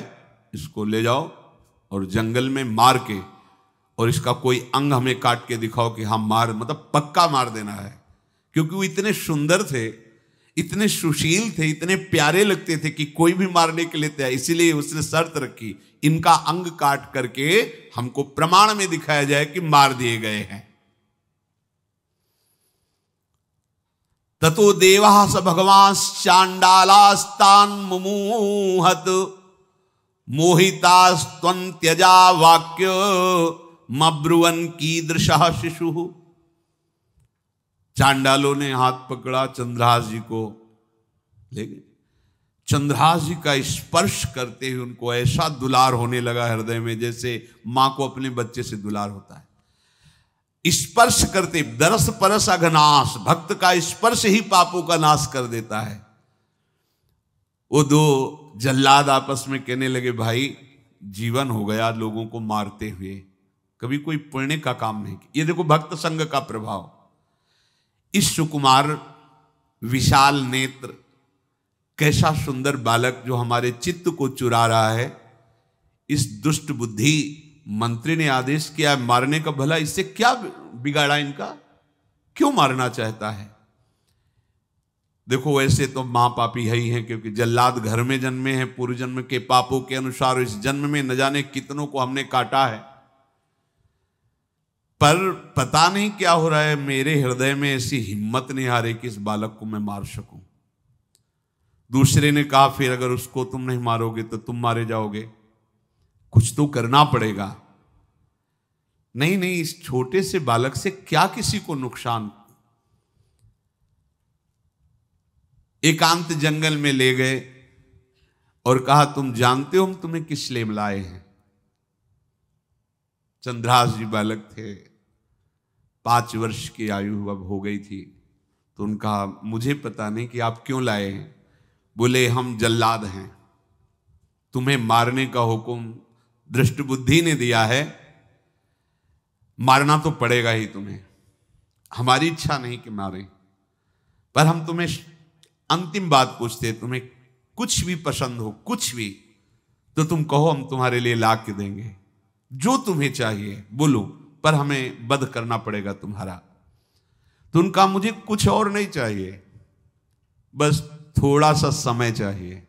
इसको ले जाओ और जंगल में मार के, और इसका कोई अंग हमें काट के दिखाओ कि हम मार, मतलब पक्का मार देना है। क्योंकि वो इतने सुंदर थे, इतने सुशील थे, इतने प्यारे लगते थे कि कोई भी मारने के लिए तैयार। इसीलिए उसने शर्त रखी, इनका अंग काट करके हमको प्रमाण में दिखाया जाए कि मार दिए गए हैं। ततो देवास भगवान चांडालास्तान मुमुहत मोहितास्त्वन्त्यजा वाक्य मब्रुवन कीदृशः शिशु। चांडालों ने हाथ पकड़ा चंद्रहास जी को, ले गए। चंद्रहास जी का स्पर्श करते हुए उनको ऐसा दुलार होने लगा हृदय में, जैसे मां को अपने बच्चे से दुलार होता है। स्पर्श करते, दरस परस अघनाश, भक्त का स्पर्श ही पापों का नाश कर देता है। वो दो जल्लाद आपस में कहने लगे, भाई जीवन हो गया लोगों को मारते हुए, कभी कोई पुण्य का काम नहीं किया। ये देखो भक्त संग का प्रभाव। इस सुकुमार विशाल नेत्र, कैसा सुंदर बालक जो हमारे चित्त को चुरा रहा है, इस दुष्ट बुद्धि मंत्री ने आदेश किया मारने का, भला इससे क्या बिगाड़ा इनका, क्यों मारना चाहता है? देखो वैसे तो मां पापी है ही है, क्योंकि जल्लाद घर में जन्मे हैं, पूर्व जन्म के पापों के अनुसार इस जन्म में न जाने कितनों को हमने काटा है। पर पता नहीं क्या हो रहा है, मेरे हृदय में ऐसी हिम्मत नहीं आ रही कि इस बालक को मैं मार सकूं। दूसरे ने कहा फिर अगर उसको तुम नहीं मारोगे तो तुम मारे जाओगे, कुछ तो करना पड़ेगा। नहीं नहीं, इस छोटे से बालक से क्या किसी को नुकसान। एकांत जंगल में ले गए और कहा तुम जानते हो हम तुम्हें किस लिए लाए हैं? चंद्रहास जी बालक थे, 5 वर्ष की आयु अब हो गई थी। तो उनका मुझे पता नहीं कि आप क्यों लाए हैं। बोले हम जल्लाद हैं, तुम्हें मारने का हुक्म दृष्ट बुद्धि ने दिया है, मारना तो पड़ेगा ही तुम्हें। हमारी इच्छा नहीं कि मारें, पर हम तुम्हें अंतिम बात पूछते, तुम्हें कुछ भी पसंद हो, कुछ भी, तो तुम कहो, हम तुम्हारे लिए ला के देंगे जो तुम्हें चाहिए, बोलो, पर हमें वध करना पड़ेगा तुम्हारा। तो उनका मुझे कुछ और नहीं चाहिए, बस थोड़ा सा समय चाहिए।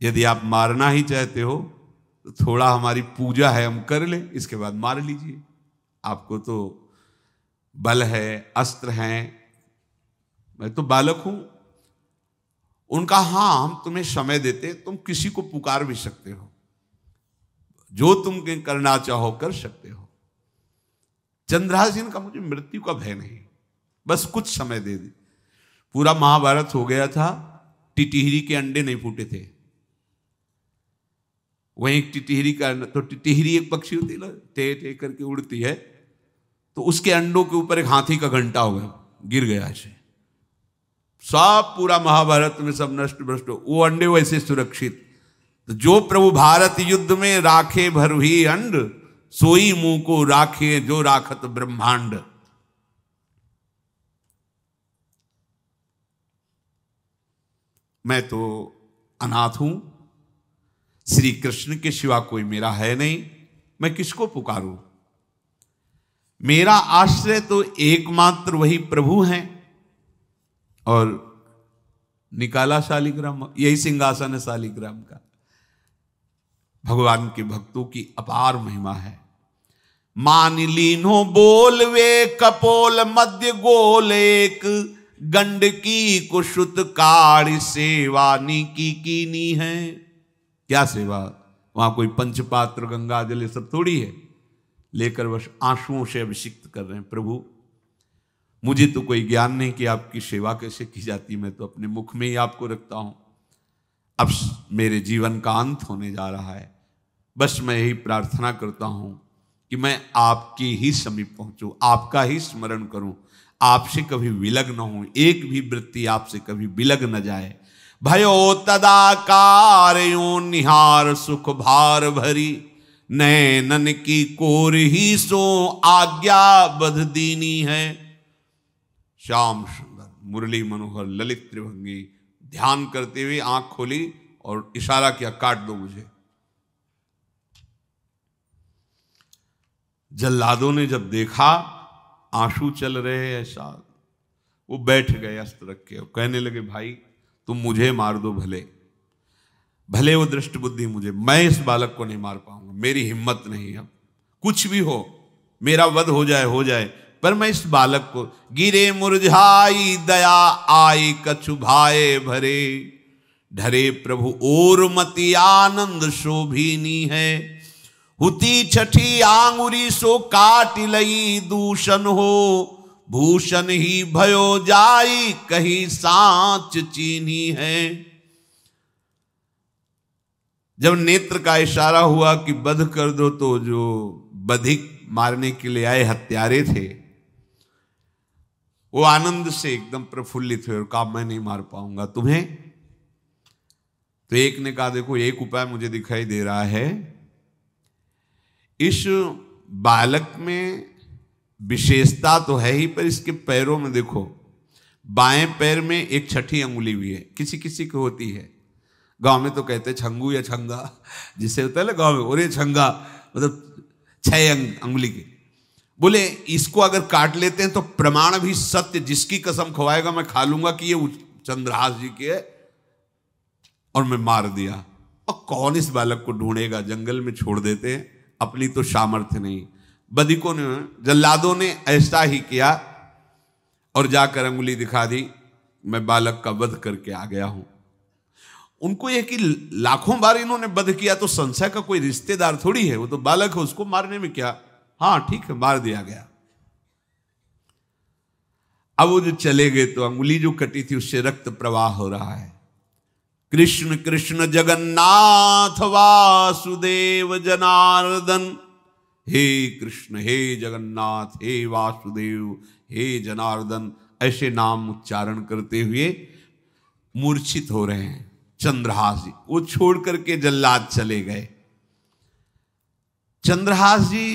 यदि आप मारना ही चाहते हो तो थोड़ा हमारी पूजा है हम कर ले, इसके बाद मार लीजिए। आपको तो बल है, अस्त्र हैं, मैं तो बालक हूं। उनका हाँ हम तुम्हें समय देते, तुम किसी को पुकार भी सकते हो, जो तुम करना चाहो कर सकते हो। चंद्रहास जी का मुझे मृत्यु का भय नहीं, बस कुछ समय दे दे। पूरा महाभारत हो गया था, टिटिहरी के अंडे नहीं फूटे थे। वहीं एक टिटिहरी का, तो टिटिहरी एक पक्षी होती है, टे टे करके उड़ती है, तो उसके अंडों के ऊपर एक हाथी का घंटा हो गया, गिर गया ऐसे, सब पूरा महाभारत में सब नष्ट भ्रष्ट। वो अंडे वैसे सुरक्षित। तो जो प्रभु भारत युद्ध में राखे भरही अंड, सोई मुंह को राखे जो राखत ब्रह्मांड। मैं तो अनाथ हूं, श्री कृष्ण के सिवा कोई मेरा है नहीं, मैं किसको पुकारूं? मेरा आश्रय तो एकमात्र वही प्रभु हैं। और निकाला शालिग्राम, यही सिंहासन है शालिग्राम का। भगवान के भक्तों की अपार महिमा है। मान लीनो बोल वे कपोल मध्य गोल, एक गंडकी कुशुत कार सेवा नी कीनी है। क्या सेवा? वहां कोई पंचपात्र गंगा जल सब थोड़ी है, लेकर बस आंसुओं से अभिषिक्त कर रहे हैं। प्रभु मुझे तो कोई ज्ञान नहीं कि आपकी सेवा कैसे की जाती, मैं तो अपने मुख में ही आपको रखता हूं। अब मेरे जीवन का अंत होने जा रहा है, बस मैं यही प्रार्थना करता हूं कि मैं आपके ही समीप पहुंचूं, आपका ही स्मरण करूं, आपसे कभी विलग न हूं, एक भी वृत्ति आपसे कभी विलग न जाए। भयो तदाकार यो निहार सुख भार भरी, नैनन की कोर ही सो आज्ञा बध दीनी है। श्याम सुंदर मुरली मनोहर ललित त्रिभंगी ध्यान करते हुए आंख खोली और इशारा किया, काट दो मुझे। जल्लादों ने जब देखा आंसू चल रहे ऐसा, वो बैठ गए अस्त्र रख के, कहने लगे भाई तुम मुझे मार दो, भले वो दृष्ट बुद्धि मुझे, मैं इस बालक को नहीं मार पाऊंगा, मेरी हिम्मत नहीं। अब कुछ भी हो, मेरा वध हो जाए, पर मैं इस बालक को, गिरे मुरझाई दया आई कछु भाए भरे, ढरे प्रभु और मति आनंद शोभिनी है। हुती छठी आंगुरी सो काट लई दूषण हो, भूषण ही भयो जाई कहीं सांच चीनी है। जब नेत्र का इशारा हुआ कि वध कर दो, तो जो बधिक मारने के लिए आए हत्यारे थे वो आनंद से एकदम प्रफुल्लित हुए और कहा मैं नहीं मार पाऊंगा तुम्हें। तो एक ने कहा देखो एक उपाय मुझे दिखाई दे रहा है, इस बालक में विशेषता तो है ही, पर इसके पैरों में देखो, बाएं पैर में एक छठी अंगुली भी है, किसी किसी की होती है। गांव में तो कहते छंगू या छंगा, जिससे होता है ना गांव में, और ये छंगा मतलब 6 अंगुली के। बोले इसको अगर काट लेते हैं तो प्रमाण भी सत्य, जिसकी कसम खवाएगा मैं खा लूंगा कि ये चंद्रहास जी के है, और मैं मार दिया। और कौन इस बालक को ढूंढेगा, जंगल में छोड़ देते हैं, अपनी तो सामर्थ्य नहीं। बदिकों ने, जल्लादों ने ऐसा ही किया और जाकर अंगुली दिखा दी, मैं बालक का वध करके आ गया हूं। उनको यह कि लाखों बार इन्होंने वध किया तो संशय का कोई रिश्तेदार थोड़ी है, वो तो बालक है, उसको मारने में क्या। हाँ ठीक है, मार दिया गया। अब वो जो चले गए तो अंगुली जो कटी थी उससे रक्त प्रवाह हो रहा है। कृष्ण कृष्ण जगन्नाथ वासुदेव जनार्दन, हे कृष्ण हे जगन्नाथ हे वासुदेव हे जनार्दन, ऐसे नाम उच्चारण करते हुए मूर्छित हो रहे हैं चंद्रहास जी। वो छोड़ करके जल्लाद चले गए। चंद्रहास जी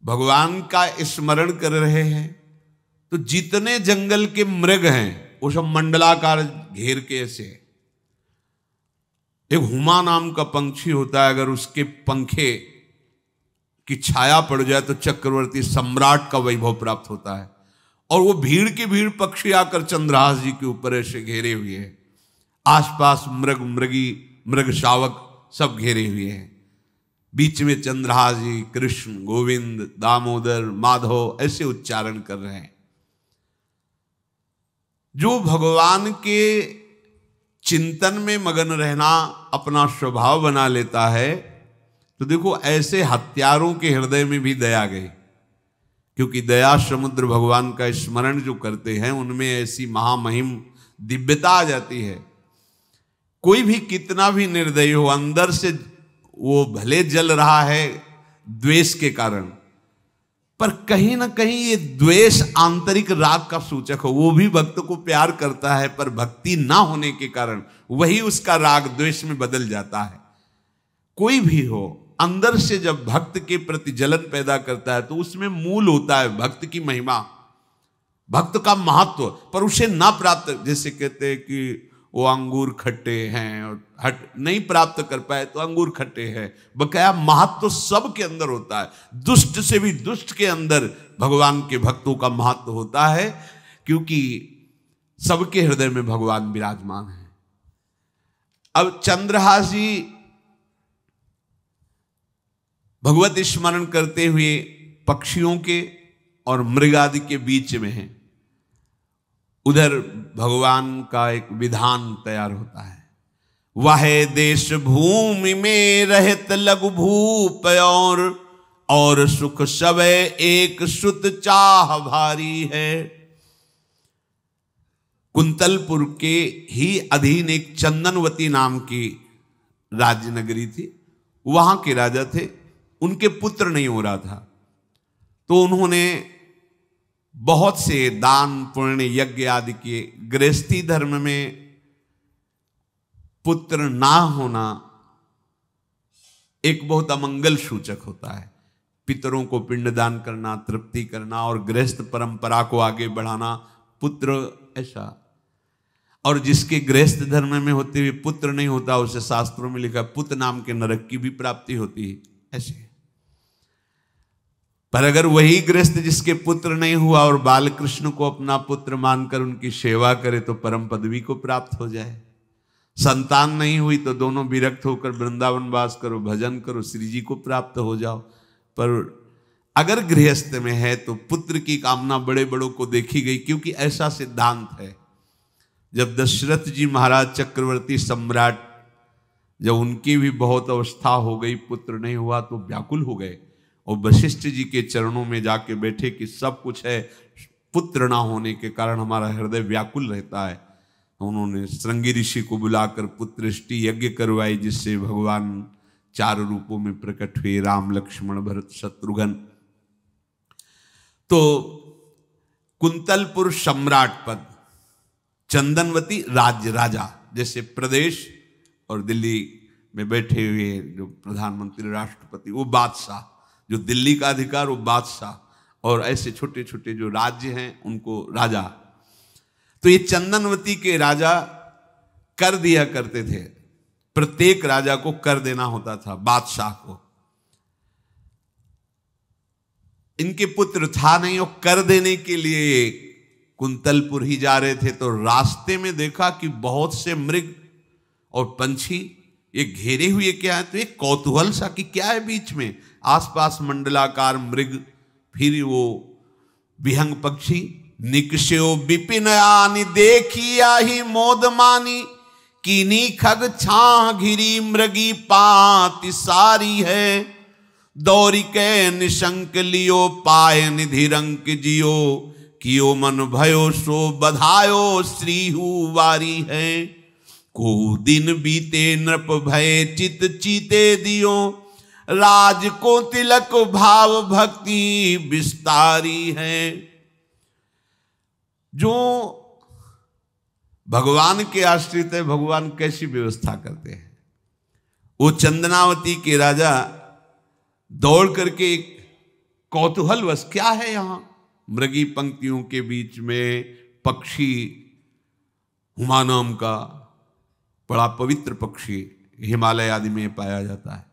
भगवान का स्मरण कर रहे हैं तो जितने जंगल के मृग हैं वो सब मंडलाकार घेर के ऐसे। एक हुमा नाम का पंछी होता है, अगर उसके पंखे की छाया पड़ जाए तो चक्रवर्ती सम्राट का वैभव प्राप्त होता है। और वो भीड़ की भीड़ पक्षी आकर चंद्रहास जी के ऊपर ऐसे घेरे हुए हैं। आसपास मृग मृगी मृग शावक सब घेरे हुए हैं। बीच में चंद्रहास जी कृष्ण गोविंद दामोदर माधव ऐसे उच्चारण कर रहे हैं। जो भगवान के चिंतन में मगन रहना अपना स्वभाव बना लेता है, तो देखो ऐसे हत्यारों के हृदय में भी दया गई, क्योंकि दया समुद्र भगवान का स्मरण जो करते हैं उनमें ऐसी महामहिम दिव्यता आ जाती है। कोई भी कितना भी निर्दयी हो, अंदर से वो भले जल रहा है द्वेष के कारण, पर कहीं ना कहीं ये द्वेष आंतरिक राग का सूचक हो। वो भी भक्त को प्यार करता है, पर भक्ति ना होने के कारण वही उसका राग द्वेष में बदल जाता है। कोई भी हो, अंदर से जब भक्त के प्रति जलन पैदा करता है तो उसमें मूल होता है भक्त की महिमा, भक्त का महत्व, पर उसे ना प्राप्त, जैसे कहते हैं कि वो अंगूर खट्टे हैं और हट नहीं प्राप्त कर पाए तो अंगूर खट्टे हैं। बकाया महत्व सब के अंदर होता है। दुष्ट से भी दुष्ट के अंदर भगवान के भक्तों का महत्व होता है, क्योंकि सबके हृदय में भगवान विराजमान है। अब चंद्रहास जी भगवत स्मरण करते हुए पक्षियों के और मृग आदि के बीच में हैं। उधर भगवान का एक विधान तैयार होता है। वह देश भूमि में रहत लघु भूप और सुख सवै एक सुत चाह भारी है। कुंतलपुर के ही अधीन एक चंदनवती नाम की राज्य नगरी थी। वहां के राजा थे, उनके पुत्र नहीं हो रहा था, तो उन्होंने बहुत से दान पुण्य यज्ञ आदि किए। गृहस्थी धर्म में पुत्र ना होना एक बहुत अमंगल सूचक होता है। पितरों को पिंडदान करना, तृप्ति करना और गृहस्थ परंपरा को आगे बढ़ाना, पुत्र ऐसा। और जिसके गृहस्थ धर्म में होते हुए पुत्र नहीं होता, उसे शास्त्रों में लिखा पुत्र नाम के नरक की भी प्राप्ति होती है ऐसे। पर अगर वही गृहस्थ जिसके पुत्र नहीं हुआ और बाल कृष्ण को अपना पुत्र मानकर उनकी सेवा करे तो परम पदवी को प्राप्त हो जाए। संतान नहीं हुई तो दोनों विरक्त होकर वृंदावन वास करो, भजन करो, श्री जी को प्राप्त हो जाओ। पर अगर गृहस्थ में है तो पुत्र की कामना बड़े बड़ों को देखी गई, क्योंकि ऐसा सिद्धांत है। जब दशरथ जी महाराज चक्रवर्ती सम्राट, जब उनकी भी बहुत अवस्था हो गई, पुत्र नहीं हुआ तो व्याकुल हो गए और वशिष्ठ जी के चरणों में जाके बैठे कि सब कुछ है, पुत्र ना होने के कारण हमारा हृदय व्याकुल रहता है। उन्होंने श्रृंगी ऋषि को बुलाकर पुत्रष्टि यज्ञ करवाई, जिससे भगवान 4 रूपों में प्रकट हुए, राम लक्ष्मण भरत शत्रुघ्न। तो कुंतलपुर सम्राट पद, चंदनवती राज्य राजा, जैसे प्रदेश, और दिल्ली में बैठे हुए जो प्रधानमंत्री राष्ट्रपति वो बादशाह, जो दिल्ली का अधिकार वो बादशाह, और ऐसे छोटे छोटे जो राज्य हैं उनको राजा। तो ये चंदनवती के राजा कर दिया करते थे प्रत्येक राजा को कर देना होता था, बादशाह को। इनके पुत्र था नहीं और कर देने के लिए कुंतलपुर ही जा रहे थे, तो रास्ते में देखा कि बहुत से मृग और पंछी ये घेरे हुए क्या है, तो एक कौतूहल सा कि क्या है बीच में, आसपास मंडलाकार मृग, फिर वो विहंग पक्षी। निकष्यो विपिन आनि देखिया ही मोद मानी, कीनी खग छा घिरी मृगी पाति सारी है। दौरी के निशंक लियो पाए निधि रंक जियो, कियो मन भयो सो बधायो श्रीहु वारी है। को दिन बीते नृप भय चित चीते दियो, राज को तिलक भाव भक्ति विस्तारी है। जो भगवान के आश्रित है, भगवान कैसी व्यवस्था करते हैं। वो चंदनावती के राजा दौड़ करके एक कौतूहलवश, क्या है यहां, मृगी पंक्तियों के बीच में पक्षी, हुमा नाम का बड़ा पवित्र पक्षी हिमालय आदि में पाया जाता है,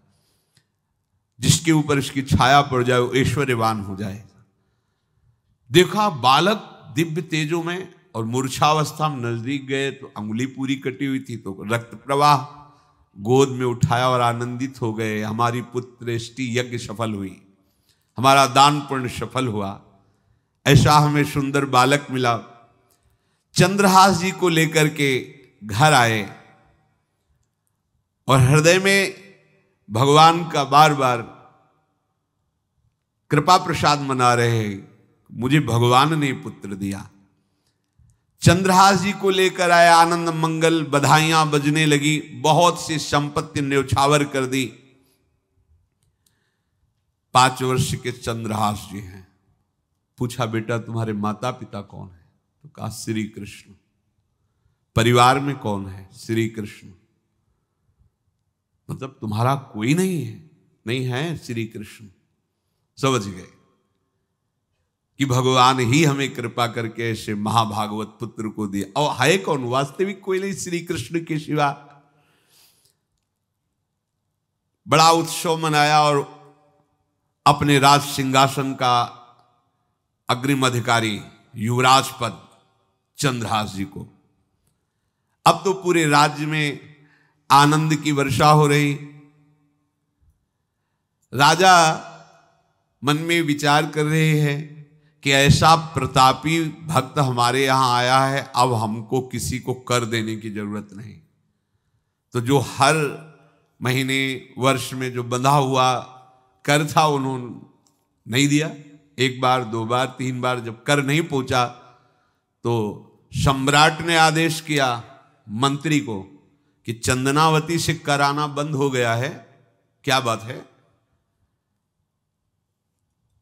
जिसके ऊपर इसकी छाया पड़ जाए वो ऐश्वर्यवान हो जाए। देखा बालक दिव्य तेजों में, और मूर्छावस्था में नजदीक गए तो अंगुली पूरी कटी हुई थी, तो रक्त प्रवाह, गोद में उठाया और आनंदित हो गए। हमारी पुत्रेष्टि यज्ञ सफल हुई, हमारा दान पुण्य सफल हुआ, ऐसा हमें सुंदर बालक मिला। चंद्रहास जी को लेकर के घर आए और हृदय में भगवान का बार बार कृपा प्रसाद मना रहे हैं, मुझे भगवान ने पुत्र दिया। चंद्रहास जी को लेकर आए, आनंद मंगल बधाइयां बजने लगी, बहुत सी संपत्ति न्यौछावर कर दी। 5 वर्ष के चंद्रहास जी हैं। पूछा बेटा तुम्हारे माता पिता कौन है, तो कहा श्री कृष्ण। परिवार में कौन है, श्री कृष्ण। मतलब तुम्हारा कोई नहीं है, नहीं है श्री कृष्ण। समझ गए कि भगवान ही हमें कृपा करके ऐसे महाभागवत पुत्र को दिया। और है कौन, वास्तविक कोई नहीं श्री कृष्ण के सिवा। बड़ा उत्सव मनाया और अपने राज सिंहासन का अग्रिम अधिकारी युवराज पद चंद्रहास जी को। अब तो पूरे राज्य में आनंद की वर्षा हो रही। राजा मन में विचार कर रहे हैं कि ऐसा प्रतापी भक्त हमारे यहां आया है, अब हमको किसी को कर देने की जरूरत नहीं। तो जो हर महीने वर्ष में जो बंधा हुआ कर था उन्होंने नहीं दिया। 1 बार 2 बार 3 बार जब कर नहीं पहुंचा तो सम्राट ने आदेश किया मंत्री को कि चंदनावती से कर आना बंद हो गया है। क्या बात है?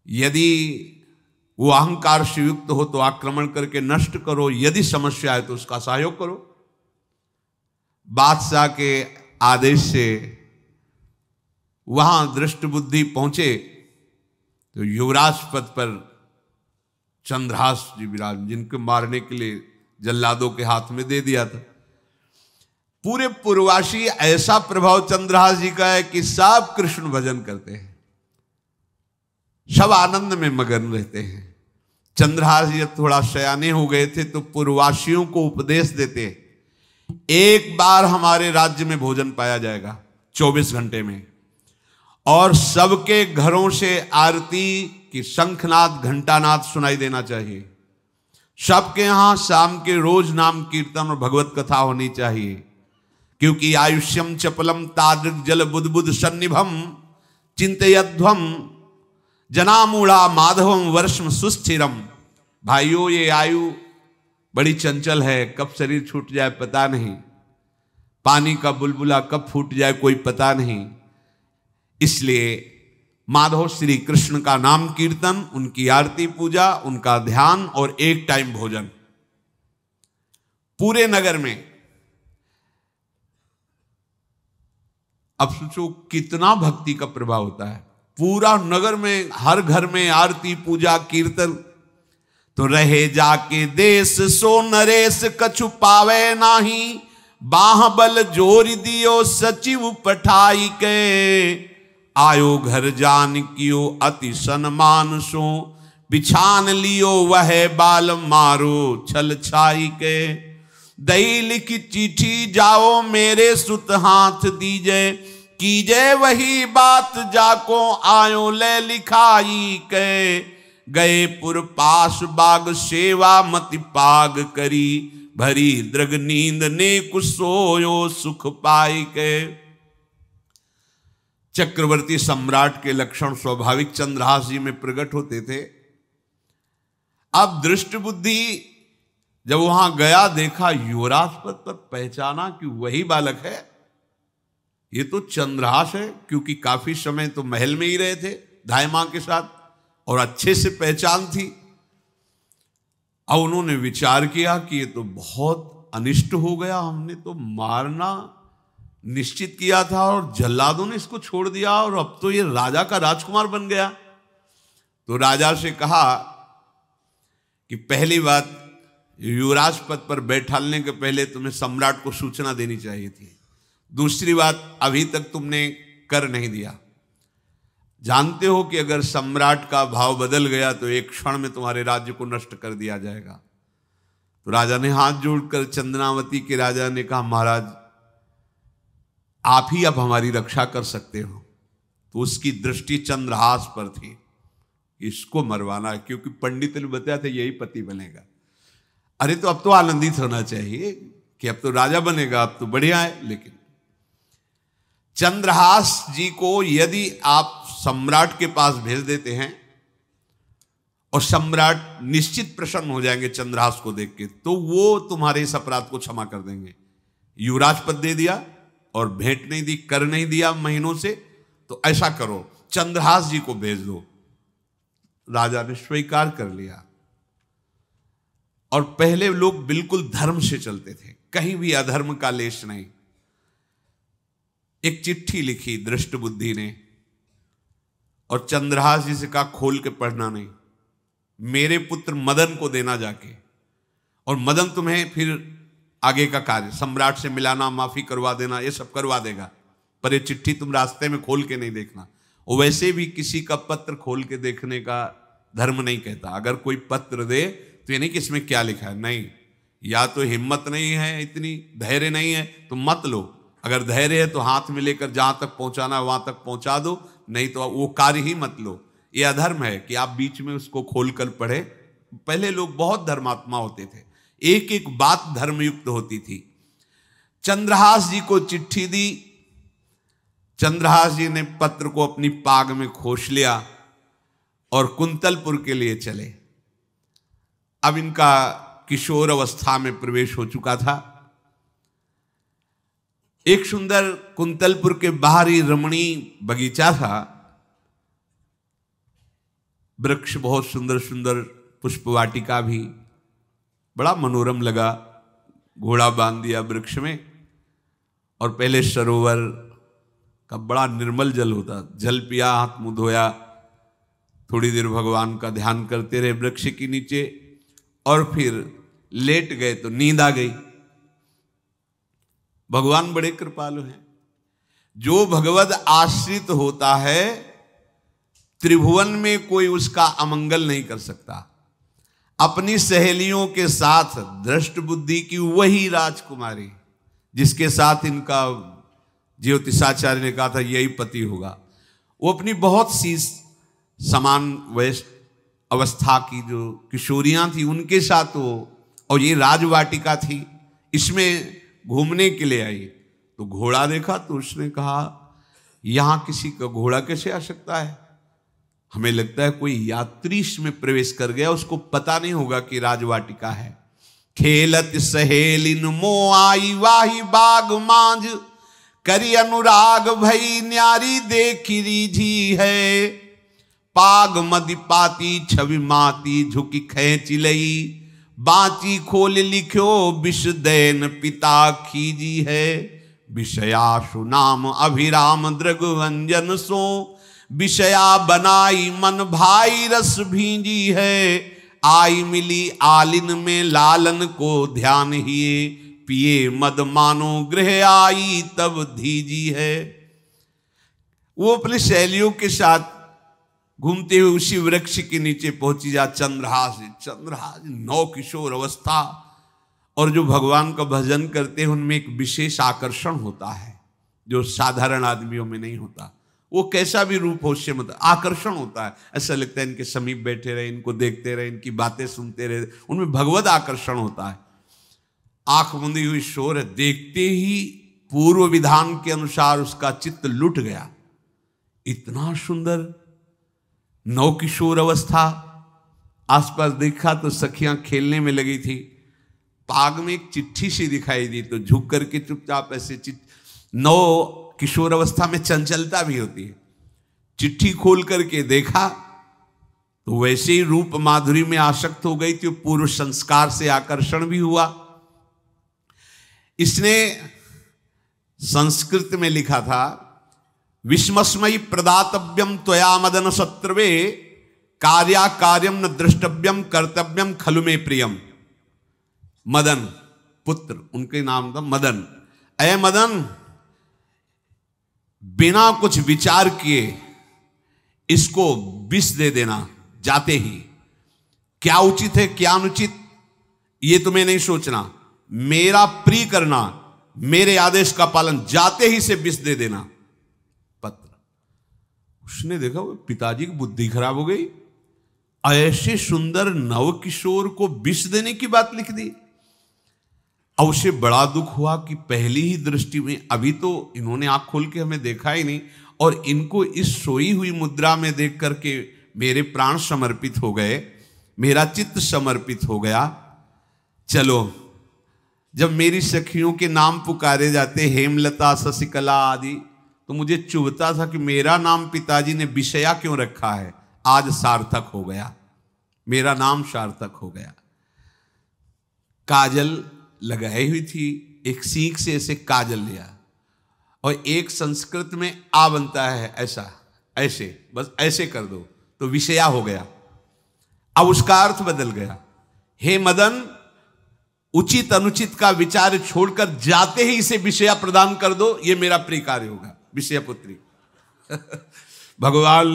यदि वो अहंकार से युक्त हो तो आक्रमण करके नष्ट करो, यदि समस्या है तो उसका सहयोग करो। बादशाह के आदेश से वहां दृष्ट बुद्धि पहुंचे तो युवराज पद पर चंद्रहास जी विराज, जिनको मारने के लिए जल्लादों के हाथ में दे दिया था। पूरे पूर्वासी ऐसा प्रभाव चंद्रहास जी का है कि सब कृष्ण भजन करते हैं, सब आनंद में मगन रहते हैं। चंद्रहास जी थोड़ा सयाने हो गए थे तो पूर्ववासियों को उपदेश देते, एक बार हमारे राज्य में भोजन पाया जाएगा 24 घंटे में, और सबके घरों से आरती की शंखनाद घंटानाद सुनाई देना चाहिए। सबके यहां शाम के रोज नाम कीर्तन और भगवत कथा होनी चाहिए, क्योंकि आयुष्यम चपलम तादृक जल बुद्बुद सन्निभम चिंतयध्वम जनामूढ़ा माधवम वर्षम सुस्थिरम। भाइयों, ये आयु बड़ी चंचल है, कब शरीर छूट जाए पता नहीं, पानी का बुलबुला कब फूट जाए कोई पता नहीं। इसलिए माधव श्री कृष्ण का नाम कीर्तन, उनकी आरती पूजा, उनका ध्यान और एक टाइम भोजन पूरे नगर में। अब सोचो कितना भक्ति का प्रभाव होता है। पूरा नगर में हर घर में आरती पूजा कीर्तन। तो रहे जाके देश सो नरेश कछु पावे नाही, बाहबल जोर दियो सचिव पठाई के, आयो घर जान कियो अति सन्मान सो, बिछान लियो वह बाल मारो छल छाई के। दई लिखी चिट्ठी जाओ मेरे सुत हाथ दीजे, कीजे वही बात जाको आयो ले लिखाई के। गए पुर पास बाग सेवा मति पाग करी, भरी दृग नींद ने कुछ सोयो सुख पाई के। चक्रवर्ती सम्राट के लक्षण स्वाभाविक चंद्रहास जी में प्रकट होते थे। अब दृष्ट बुद्धि जब वहां गया, देखा युवराज पद पर, पहचाना कि वही बालक है, ये तो चंद्रहास है, क्योंकि काफी समय तो महल में ही रहे थे धाय मां के साथ और अच्छे से पहचान थी। अब उन्होंने विचार किया कि ये तो बहुत अनिष्ट हो गया, हमने तो मारना निश्चित किया था और जल्लादों ने इसको छोड़ दिया और अब तो ये राजा का राजकुमार बन गया। तो राजा से कहा कि पहली बात, युवराज पद पर बैठालने के पहले तुम्हें सम्राट को सूचना देनी चाहिए थी। दूसरी बात, अभी तक तुमने कर नहीं दिया। जानते हो कि अगर सम्राट का भाव बदल गया तो एक क्षण में तुम्हारे राज्य को नष्ट कर दिया जाएगा। तो राजा ने हाथ जोड़कर, चंद्रावती के राजा ने कहा, महाराज आप ही अब हमारी रक्षा कर सकते हो। तो उसकी दृष्टि चंद्रहास पर थी, इसको मरवाना है, क्योंकि पंडित ने बताया था यही पति बनेगा। अरे तो अब तो आनंदित होना चाहिए कि अब तो राजा बनेगा, अब तो बढ़िया है। लेकिन चंद्रहास जी को यदि आप सम्राट के पास भेज देते हैं और सम्राट निश्चित प्रसन्न हो जाएंगे चंद्रहास को देख के, तो वो तुम्हारे इस अपराध को क्षमा कर देंगे। युवराज पद दे दिया और भेंट नहीं दी, कर नहीं दिया महीनों से, तो ऐसा करो चंद्रहास जी को भेज दो। राजा ने स्वीकार कर लिया। और पहले लोग बिल्कुल धर्म से चलते थे, कहीं भी अधर्म का लेश नहीं। एक चिट्ठी लिखी दृष्ट बुद्धि ने और चंद्रहास जी से कहा खोल के पढ़ना नहीं, मेरे पुत्र मदन को देना जाके, और मदन तुम्हें फिर आगे का कार्य सम्राट से मिलाना, माफी करवा देना, ये सब करवा देगा। पर ये चिट्ठी तुम रास्ते में खोल के नहीं देखना। और वैसे भी किसी का पत्र खोल के देखने का धर्म नहीं कहता। अगर कोई पत्र दे तो ये नहीं कि इसमें क्या लिखा है, नहीं, या तो हिम्मत नहीं है, इतनी धैर्य नहीं है तो मत लो। अगर धैर्य है तो हाथ में लेकर जहां तक पहुंचाना वहां तक पहुंचा दो, नहीं तो वो कार्य ही मत लो। ये अधर्म है कि आप बीच में उसको खोलकर पढ़े। पहले लोग बहुत धर्मात्मा होते थे, एक एक बात धर्मयुक्त होती थी। चंद्रहास जी को चिट्ठी दी, चंद्रहास जी ने पत्र को अपनी पाग में खोस लिया और कुंतलपुर के लिए चले। अब इनका किशोर अवस्था में प्रवेश हो चुका था। एक सुंदर कुंतलपुर के बाहरी रमणीय बगीचा था, वृक्ष बहुत सुंदर सुंदर, पुष्प वाटिका भी, बड़ा मनोरम लगा। घोड़ा बांध दिया वृक्ष में और पहले सरोवर का बड़ा निर्मल जल होता, जल पिया, हाथ मुंह धोया, थोड़ी देर भगवान का ध्यान करते रहे वृक्ष के नीचे और फिर लेट गए तो नींद आ गई। भगवान बड़े कृपालु हैं। जो भगवद आश्रित होता है त्रिभुवन में कोई उसका अमंगल नहीं कर सकता। अपनी सहेलियों के साथ दृष्ट बुद्धि की वही राजकुमारी जिसके साथ इनका ज्योतिषाचार्य ने कहा था यही पति होगा, वो अपनी बहुत सी समान वयस्क अवस्था की जो किशोरियां थी उनके साथ वो, और ये राजवाटिका थी, इसमें घूमने के लिए आई। तो घोड़ा देखा तो उसने कहा यहां किसी का घोड़ा कैसे आ सकता है, हमें लगता है कोई यात्री इसमें प्रवेश कर गया, उसको पता नहीं होगा कि राजवाटिका है। खेलत सहेलिन मो आई वाही बाग मांझ, करी अनुराग भई न्यारी देखी रीझी है। पाग मदि पाती छवि माती झुकी खेच लई, बाची खोल लिख्यो विष दैन पिता खीजी है। विषयाशु नाम अभिराम दृग व्यंजन सो, विषया बनाई मन भाई रस भींजी है। आई मिली आलिन में लालन को ध्यान हिए, पिए मद मानो गृह आई तब धीजी है। वो अपने सहेलियों के साथ घूमते हुए उसी वृक्ष के नीचे पहुंची जा चंद्रहास नौ किशोर अवस्था, और जो भगवान का भजन करते हैं उनमें एक विशेष आकर्षण होता है जो साधारण आदमियों में नहीं होता। वो कैसा भी रूप हो उससे मतलब आकर्षण होता है, ऐसा लगता है इनके समीप बैठे रहे, इनको देखते रहे, इनकी बातें सुनते रहे, उनमें भगवत आकर्षण होता है। आंख मुंदी हुई शोर है, देखते ही पूर्व विधान के अनुसार उसका चित्त लुट गया। इतना सुंदर नौ किशोर अवस्था, आसपास देखा तो सखियां खेलने में लगी थी। पाग में एक चिट्ठी सी दिखाई दी तो झुक करके चुपचाप ऐसे नौ किशोर अवस्था में चंचलता भी होती है, चिट्ठी खोल करके देखा तो वैसे ही रूप माधुरी में आसक्त हो गई थी। पूर्व संस्कार से आकर्षण भी हुआ। इसने संस्कृत में लिखा था, विस्मस्मयी प्रदातव्यम त्वया मदन शत्रुवे कार्या कार्यम न द्रष्टव्यम कर्तव्यम खलु में प्रियम। मदन पुत्र, उनके नाम था मदन। अय मदन, बिना कुछ विचार किए इसको विष दे देना जाते ही। क्या उचित है क्या अनुचित ये तुम्हें नहीं सोचना, मेरा प्रिय करना, मेरे आदेश का पालन, जाते ही से विष दे देना। पत्र उसने देखा वो पिताजी की बुद्धि खराब हो गई, ऐसे सुंदर नव किशोर को विष देने की बात लिख दी। अब उसे बड़ा दुख हुआ कि पहली ही दृष्टि में, अभी तो इन्होंने आंख खोल के हमें देखा ही नहीं, और इनको इस सोई हुई मुद्रा में देख करके मेरे प्राण समर्पित हो गए, मेरा चित्त समर्पित हो गया। चलो, जब मेरी सखियों के नाम पुकारे जाते, हेमलता शशिकला आदि, तो मुझे चुभता था कि मेरा नाम पिताजी ने विषया क्यों रखा है। आज सार्थक हो गया, मेरा नाम सार्थक हो गया। काजल लगाई हुई थी, एक सीख से ऐसे काजल लिया, और एक संस्कृत में आ बनता है ऐसा, ऐसे बस ऐसे कर दो तो विषया हो गया। अब उसका अर्थ बदल गया, हे मदन, उचित अनुचित का विचार छोड़कर जाते ही इसे विषया प्रदान कर दो, ये मेरा प्रिय कार्य होगा। विषया पुत्री भगवान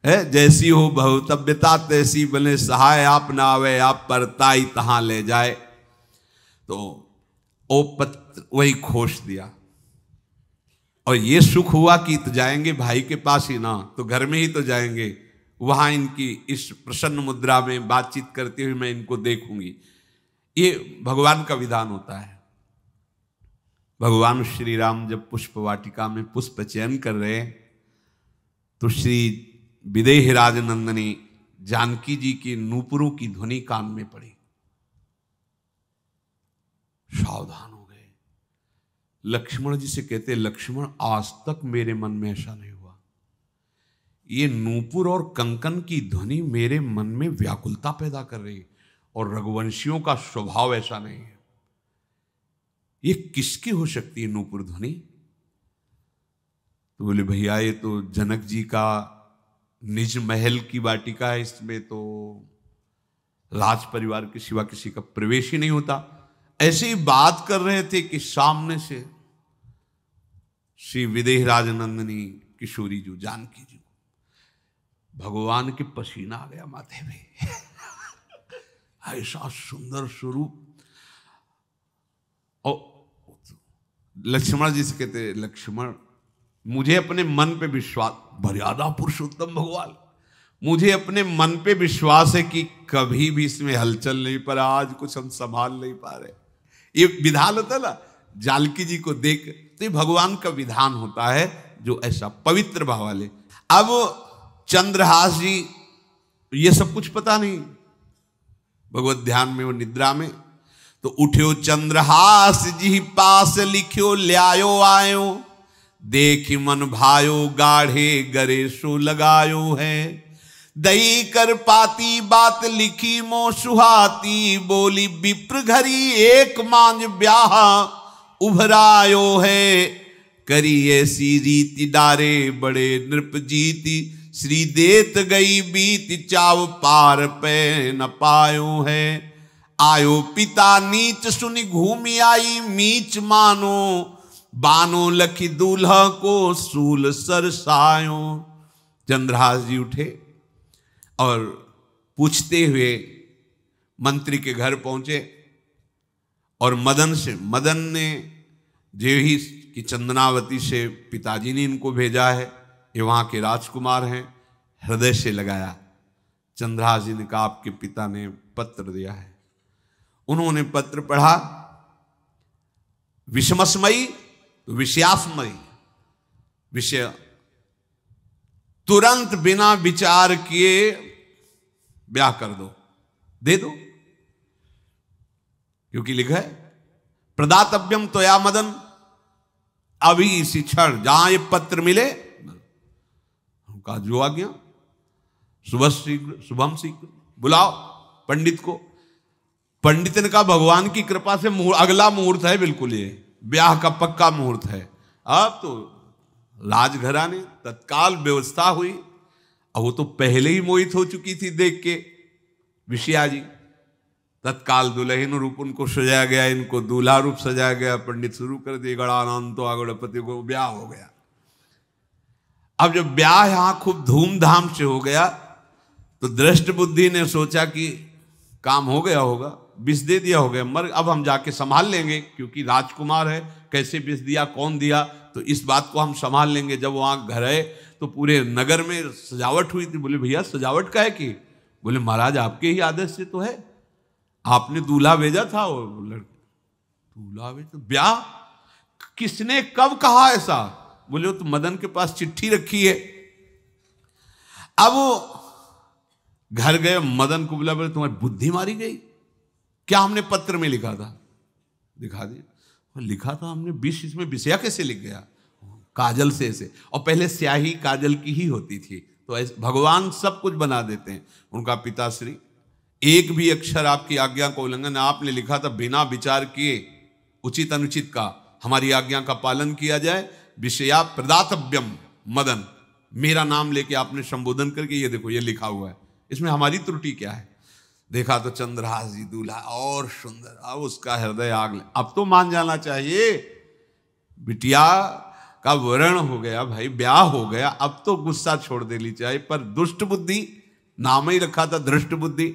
है, जैसी हो भवतव्यता तैसी बने सहाय, आप ना आवे आप परताई तहां ले जाए। तो ओ पत्र वही खोश दिया, और ये सुख हुआ कि तो जाएंगे भाई के पास ही ना, तो घर में ही तो जाएंगे, वहां इनकी इस प्रसन्न मुद्रा में बातचीत करते हुए मैं इनको देखूंगी। ये भगवान का विधान होता है। भगवान श्री राम जब पुष्प वाटिका में पुष्प चयन कर रहे तो श्री विदेह राजनंदनी जानकी जी की नूपुरों की ध्वनि कान में पड़ी, सावधान हो गए। लक्ष्मण जी से कहते, लक्ष्मण, आज तक मेरे मन में ऐसा नहीं हुआ, ये नूपुर और कंकन की ध्वनि मेरे मन में व्याकुलता पैदा कर रही, और रघुवंशियों का स्वभाव ऐसा नहीं है। ये किसकी हो सकती है नूपुर ध्वनि? तो बोले, भैया ये तो जनक जी का निज महल की वाटिका है, इसमें तो राज परिवार के सिवा किसी का प्रवेश ही नहीं होता। ऐसे ही बात कर रहे थे कि सामने से श्री विदेह राजनंदनी किशोरी जो जानकी जी, भगवान के पसीना आ गया माथे में ऐसा सुंदर स्वरूप। और लक्ष्मण जी से कहते, लक्ष्मण, मुझे अपने मन पे विश्वास, मर्यादा पुरुषोत्तम भगवान, मुझे अपने मन पे विश्वास है कि कभी भी इसमें हलचल नहीं, पर आज कुछ हम संभाल नहीं पा रहे। ये विधान होता है ना, जानकी जी को देख, तो ये भगवान का विधान होता है जो ऐसा पवित्र भाव वाले। अब चंद्रहास जी ये सब कुछ पता नहीं, भगवत ध्यान में वो निद्रा में, तो उठ्यो चंद्रहास जी पास लिख्यो ल्यायो आयो, देख मन भायो गाढ़े गरे सो लगायो है। दई कर पाती बात लिखी मो सुहाती, बोली विप्र घरी एक मांझ ब्याह उभरायो है। करी ऐसी रीति डारे बड़े नृप जीती, श्री देत गई बीत चाव पार पे न पायो है। आयो पिता नीच सुनि घूमि आई, मीच मानो बानो लखी दूल्हा को सूल सरसायो। चंद्रहास जी उठे और पूछते हुए मंत्री के घर पहुंचे और मदन ने जेही कि चंदनावती से पिताजी ने इनको भेजा है, ये वहां के राजकुमार हैं, हृदय से लगाया। चंद्रहास जी ने कहा आपके पिता ने पत्र दिया है। उन्होंने पत्र पढ़ा, विषमस्मयी तो विषयास्मयी, विषय तुरंत बिना विचार किए ब्याह कर दो, दे दो, क्योंकि लिखा है प्रदातव्यम त्वया मदन, अभी इसी क्षण जहां ये पत्र मिले, उनका जो आ गया शुभम शीघ्र बुलाओ पंडित को। पंडित ने कहा भगवान की कृपा से अगला मुहूर्त है, बिल्कुल ये ब्याह का पक्का मुहूर्त है। अब तो राजघराने तत्काल व्यवस्था हुई। अब वो तो पहले ही मोहित हो चुकी थी देख के विषया जी। तत्काल दुल्हन रूप उनको सजाया गया, इनको दूल्हा रूप सजाया गया, पंडित शुरू कर दिए गणानंतो आगणपति को, ब्याह हो गया। अब जब ब्याह यहां खूब धूमधाम से हो गया तो दृष्ट बुद्धि ने सोचा कि काम हो गया होगा, विष दे दिया हो गया, मर अब हम जाके संभाल लेंगे, क्योंकि राजकुमार है, कैसे विष दिया कौन दिया, तो इस बात को हम संभाल लेंगे। जब वहां घर है तो पूरे नगर में सजावट हुई थी। बोले भैया सजावट का है कि? बोले महाराज आपके ही आदेश से तो है, आपने दूल्हा भेजा था। वो दूल्हा भेजा, ब्याह किसने कब कहा ऐसा? बोले वो तो मदन के पास चिट्ठी रखी है। अब वो घर गए, मदन को बोला, बोले तुम्हारी बुद्धि मारी गई क्या? हमने पत्र में लिखा था। दिखा दिया, लिखा था हमने, विष इसमें विषया कैसे लिख गया? काजल से ऐसे, और पहले स्याही काजल की ही होती थी, तो ऐसे भगवान सब कुछ बना देते हैं। उनका पिताश्री एक भी अक्षर आपकी आज्ञा का उल्लंघन, आपने लिखा था बिना विचार किए उचित अनुचित का हमारी आज्ञा का पालन किया जाए। विषया प्रदातव्यम मदन, मेरा नाम लेके आपने संबोधन करके ये देखो ये लिखा हुआ है, इसमें हमारी त्रुटि क्या है? देखा तो चंद्रहास जी दूल्हा और सुंदर, अब उसका हृदय आग ले। अब तो मान जाना चाहिए बिटिया का वर्ण हो गया भाई, ब्याह हो गया, अब तो गुस्सा छोड़ देनी चाहिए। पर दुष्ट बुद्धि, नाम ही रखा था धृष्ट बुद्धि,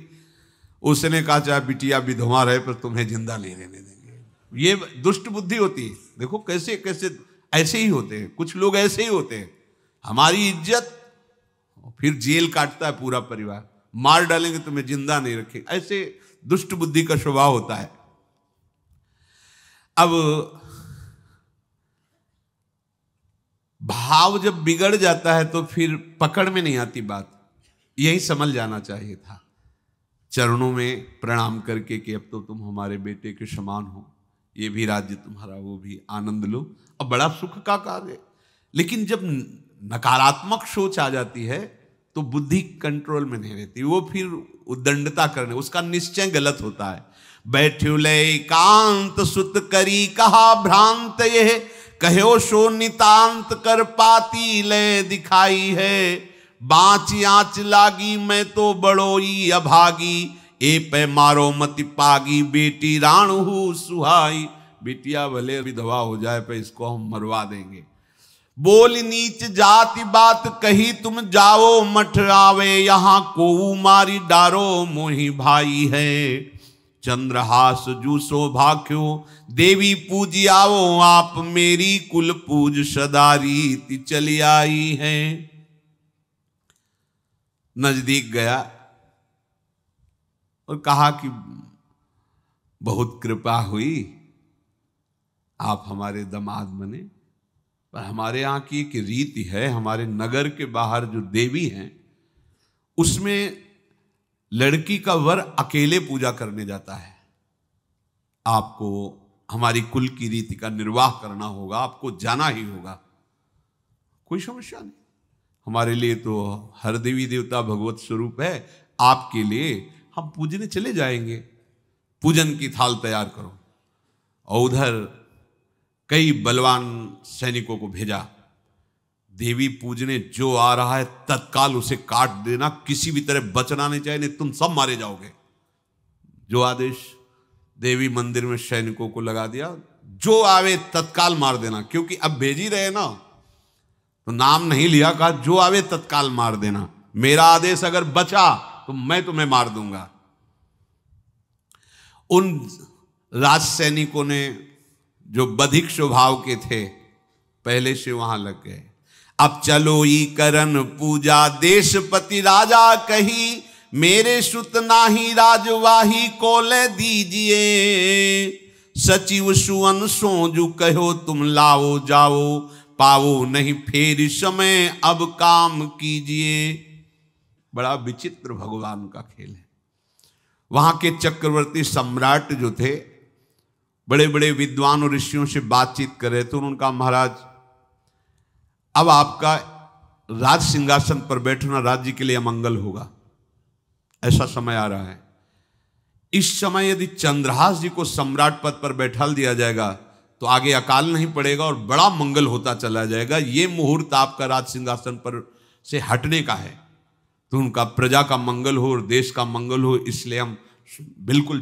उसने कहा चाहे बिटिया विधवा रहे पर तुम्हें जिंदा नहीं रहने देंगे। ये दुष्ट बुद्धि होती है। देखो कैसे कैसे ऐसे ही होते हैं कुछ लोग, ऐसे ही होते हैं, हमारी इज्जत, फिर जेल काटता है पूरा परिवार, मार डालेंगे तुम्हें जिंदा नहीं रखेंगे, ऐसे दुष्ट बुद्धि का स्वभाव होता है। अब भाव जब बिगड़ जाता है तो फिर पकड़ में नहीं आती बात, यही समझ जाना चाहिए था। चरणों में प्रणाम करके कि अब तो तुम हमारे बेटे के समान हो, ये भी राज्य तुम्हारा, वो भी आनंद लो, अब बड़ा सुख का कार्य। लेकिन जब नकारात्मक सोच आ जाती है तो बुद्धि कंट्रोल में नहीं रहती, वो फिर उद्दंडता करने, उसका निश्चय गलत होता है। बैठ्यो ले कांत सुत करी कहा भ्रांत, ये कहो सो नितांत कर पाती ले दिखाई है। बाँच आँच लागी मैं तो बड़ोई अभागी, ए पे मारो मति पागी बेटी राणु सुहाई। बेटिया भले विधवा हो जाए पर इसको हम मरवा देंगे। बोल नीच जाति बात कही तुम जाओ मठ आवे, यहाँ को मारी डारो मोही भाई है। चंद्रहास जू सौभाग्यो देवी पूजी आओ, आप मेरी कुल पूज सदारी चली आई है। नजदीक गया और कहा कि बहुत कृपा हुई, आप हमारे दामाद बने, पर हमारे यहाँ की एक रीति है, हमारे नगर के बाहर जो देवी हैं उसमें लड़की का वर अकेले पूजा करने जाता है। आपको हमारी कुल की रीति का निर्वाह करना होगा, आपको जाना ही होगा। कोई समस्या नहीं, हमारे लिए तो हर देवी देवता भगवत स्वरूप है, आपके लिए हम पूजने चले जाएंगे, पूजन की थाल तैयार करो। और उधर कई बलवान सैनिकों को भेजा, देवी पूजने जो आ रहा है तत्काल उसे काट देना, किसी भी तरह बचना नहीं चाहिए, नहीं तुम सब मारे जाओगे। जो आदेश देवी मंदिर में सैनिकों को लगा दिया, जो आवे तत्काल मार देना, क्योंकि अब भेज ही रहे ना, तो नाम नहीं लिया, कहा जो आवे तत्काल मार देना, मेरा आदेश अगर बचा तो मैं तुम्हें मार दूंगा। उन राज सैनिकों ने जो बधिक स्वभाव के थे पहले से वहां लग गए। अब चलो ई करन पूजा देशपति राजा कही, मेरे सुत नाही राजवाही को ले दीजिए, सचिव सुवन सोजू कहो तुम लाओ जाओ, पाओ नहीं फेर समय अब काम कीजिए। बड़ा विचित्र भगवान का खेल है। वहां के चक्रवर्ती सम्राट जो थे बड़े बड़े विद्वान और ऋषियों से बातचीत कर रहे थे। उनका महाराज अब आपका राज सिंहासन पर बैठना राज्य के लिए अमंगल होगा, ऐसा समय आ रहा है। इस समय यदि चंद्रहास जी को सम्राट पद पर बैठा दिया जाएगा तो आगे अकाल नहीं पड़ेगा और बड़ा मंगल होता चला जाएगा। ये मुहूर्त आपका राज सिंहासन पर से हटने का है, तो उनका प्रजा का मंगल हो और देश का मंगल हो, इसलिए हम बिल्कुल।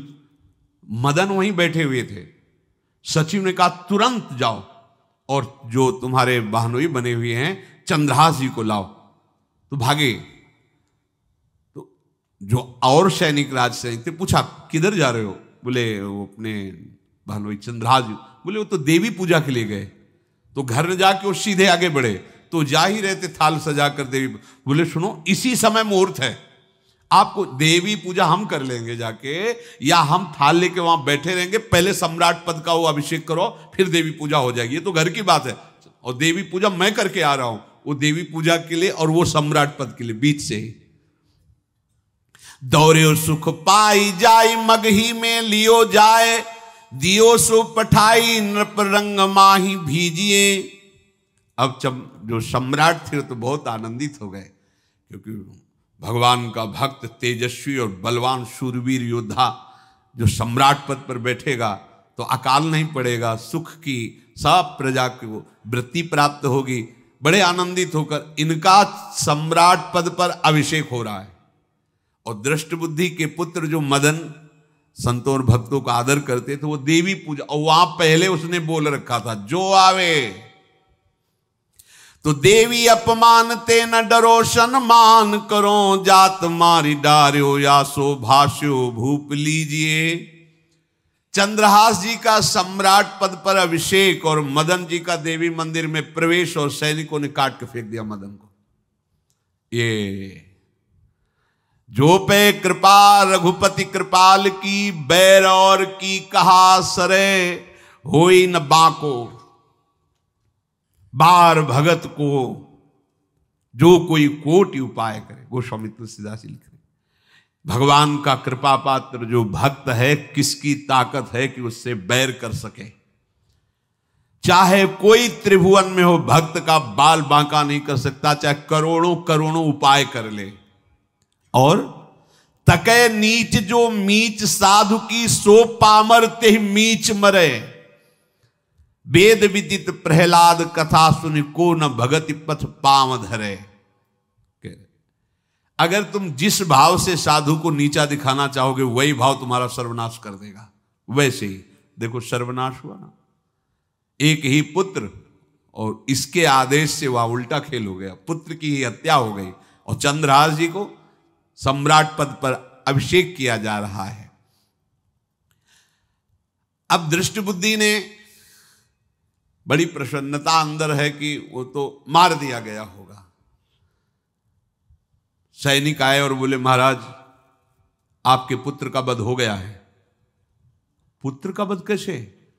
मदन वहीं बैठे हुए थे। सचिव ने कहा तुरंत जाओ और जो तुम्हारे बहनोई बने हुए हैं चंद्रहास जी को लाओ। तो भागे। तो जो और सैनिक राज सैनिक थे पूछा किधर जा रहे हो? बोले वो अपने बहनोई चंद्रहास जी। बोले वो तो देवी पूजा के लिए गए। तो घर में जाके वो सीधे आगे बढ़े तो जा ही रहे थे थाल सजा कर देवी। बोले सुनो इसी समय मुहूर्त है, आपको देवी पूजा हम कर लेंगे जाके, या हम थाल लेके वहां बैठे रहेंगे, पहले सम्राट पद का वो अभिषेक करो फिर देवी पूजा हो जाएगी। ये तो घर की बात है, और देवी पूजा मैं करके आ रहा हूं, वो देवी पूजा के लिए और वो सम्राट पद के लिए बीच से ही। दौरे सुख पाई जाई मगही में लियो जाए, दियो सो पठाई नृप रंग माही भीजिए। अब जो सम्राट थे तो बहुत आनंदित हो गए, क्योंकि भगवान का भक्त तेजस्वी और बलवान शूरवीर योद्धा जो सम्राट पद पर बैठेगा तो अकाल नहीं पड़ेगा, सुख की सब प्रजा को वृत्ति प्राप्त होगी। बड़े आनंदित होकर इनका सम्राट पद पर अभिषेक हो रहा है। और दृष्ट बुद्धि के पुत्र जो मदन संतों और भक्तों का आदर करते थे वो देवी पूजा, और वहां पहले उसने बोल रखा था जो आवे तो देवी अपमान ते न डरो सम्मान करो, जात मारी डार्यो या सो भाष्यो भूप लीजिए। चंद्रहास जी का सम्राट पद पर अभिषेक और मदन जी का देवी मंदिर में प्रवेश, और सैनिकों ने काट के फेंक दिया मदन को। ये जो पे कृपा रघुपति कृपाल की, बैर और की कहा सरे होई न बाको। बार भगत को जो कोई कोटि उपाय करे, गोस्वामी तुलसीदास जी लिख रहे, भगवान का कृपा पात्र जो भक्त है किसकी ताकत है कि उससे बैर कर सके। चाहे कोई त्रिभुवन में हो भक्त का बाल बांका नहीं कर सकता, चाहे करोड़ों करोड़ों उपाय कर ले। और तके नीच जो मीच साधु की, सो पामर ते मीच मरे। वेद विदित प्रहलाद कथा सुनि, को न भगति पथ पाम धरे। अगर तुम जिस भाव से साधु को नीचा दिखाना चाहोगे वही भाव तुम्हारा सर्वनाश कर देगा। वैसे ही देखो सर्वनाश हुआ ना, एक ही पुत्र और इसके आदेश से वह उल्टा खेल हो गया, पुत्र की ही हत्या हो गई और चंद्रहास जी को सम्राट पद पर अभिषेक किया जा रहा है। अब दृष्ट बुद्धि ने बड़ी प्रसन्नता अंदर है कि वो तो मार दिया गया होगा। सैनिक आए और बोले महाराज आपके पुत्र का वध हो गया है। पुत्र का वध कैसे?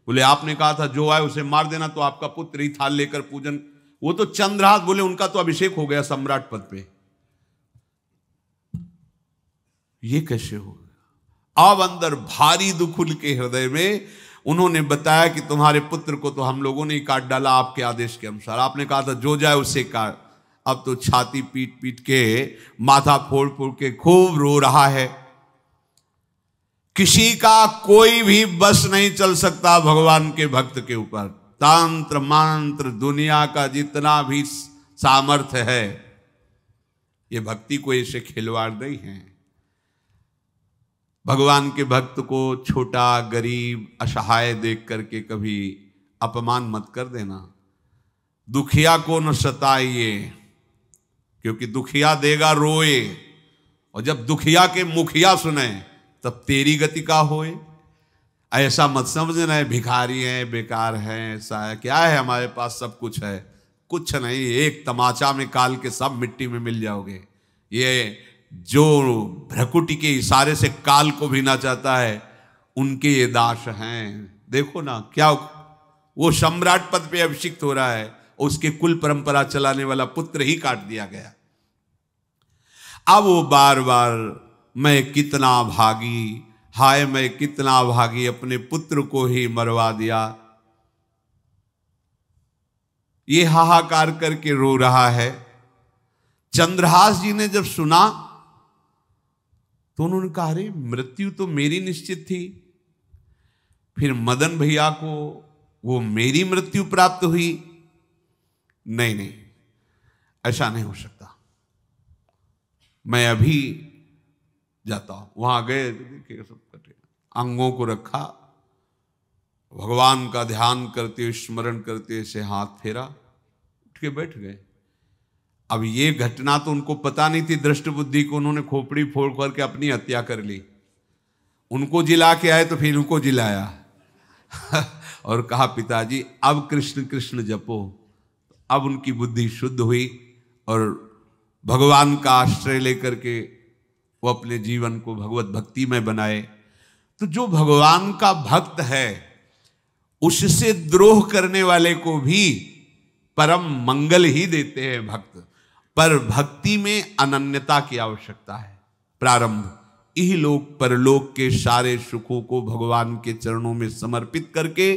बोले आपने कहा था जो आए उसे मार देना, तो आपका पुत्र ही थाल लेकर पूजन। वो तो चंद्रहास, बोले उनका तो अभिषेक हो गया सम्राट पद पे। ये कैसे हो गया? अब अंदर भारी दुख उनके हृदय में। उन्होंने बताया कि तुम्हारे पुत्र को तो हम लोगों ने ही काट डाला आपके आदेश के अनुसार। आपने कहा था जो जाए उसे काट। अब तो छाती पीट पीट के, माथा फोड़ फोड़ के खूब रो रहा है। किसी का कोई भी बस नहीं चल सकता भगवान के भक्त के ऊपर। तंत्र मंत्र दुनिया का जितना भी सामर्थ्य है, ये भक्ति को ऐसे खिलवाड़ नहीं है। भगवान के भक्त को छोटा, गरीब, असहाय देख करके कभी अपमान मत कर देना। दुखिया को न सताइए, क्योंकि दुखिया देगा रोए, और जब दुखिया के मुखिया सुने तब तेरी गति का होए। ऐसा मत समझना है भिखारी है, बेकार है, ऐसा है, क्या है हमारे पास सब कुछ है। कुछ नहीं, एक तमाचा में काल के सब मिट्टी में मिल जाओगे। ये जो भ्रकुटी के इशारे से काल को भी ना चाहता है, उनके ये दास हैं। देखो ना, क्या वो सम्राट पद पे अभिषिक्त हो रहा है, उसके कुल परंपरा चलाने वाला पुत्र ही काट दिया गया। अब वो बार बार मैं कितना भागी, हाय मैं कितना भागी, अपने पुत्र को ही मरवा दिया, ये हाहाकार करके रो रहा है। चंद्रहास जी ने जब सुना तो उन्होंने कहा, अरे मृत्यु तो मेरी निश्चित थी, फिर मदन भैया को वो मेरी मृत्यु प्राप्त हुई। नहीं नहीं, ऐसा नहीं हो सकता, मैं अभी जाता हूं। वहां गए, देखिए सब कटे, अंगों को रखा, भगवान का ध्यान करते, स्मरण करते से हाथ फेरा, उठ के बैठ गए। अब ये घटना तो उनको पता नहीं थी, दृष्ट बुद्धि को उन्होंने खोपड़ी फोड़ करके अपनी हत्या कर ली। उनको जिला के आए तो फिर उनको जिलाया और कहा, पिताजी अब कृष्ण कृष्ण जपो। अब उनकी बुद्धि शुद्ध हुई और भगवान का आश्रय लेकर के वो अपने जीवन को भगवत भक्ति में बनाए। तो जो भगवान का भक्त है, उससे द्रोह करने वाले को भी परम मंगल ही देते हैं भक्त। पर भक्ति में अनन्यता की आवश्यकता है। प्रारंभ इहलोक परलोक के सारे सुखों को भगवान के चरणों में समर्पित करके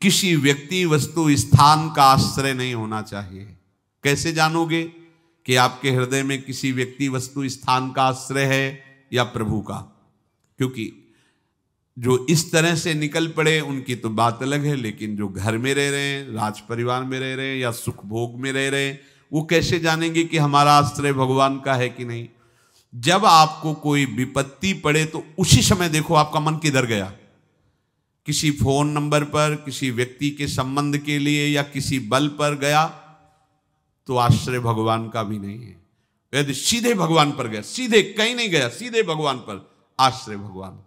किसी व्यक्ति, वस्तु, स्थान का आश्रय नहीं होना चाहिए। कैसे जानोगे कि आपके हृदय में किसी व्यक्ति, वस्तु, स्थान का आश्रय है या प्रभु का? क्योंकि जो इस तरह से निकल पड़े उनकी तो बात अलग है, लेकिन जो घर में रह रहे हैं, राज परिवार में रह रहे हैं या सुख भोग में रह रहे हैं, वो कैसे जानेंगे कि हमारा आश्रय भगवान का है कि नहीं? जब आपको कोई विपत्ति पड़े तो उसी समय देखो आपका मन किधर गया। किसी फोन नंबर पर, किसी व्यक्ति के संबंध के लिए या किसी बल पर गया तो आश्रय भगवान का भी नहीं है। यदि सीधे भगवान पर गया, सीधे कहीं नहीं गया, सीधे भगवान पर, आश्रय भगवान।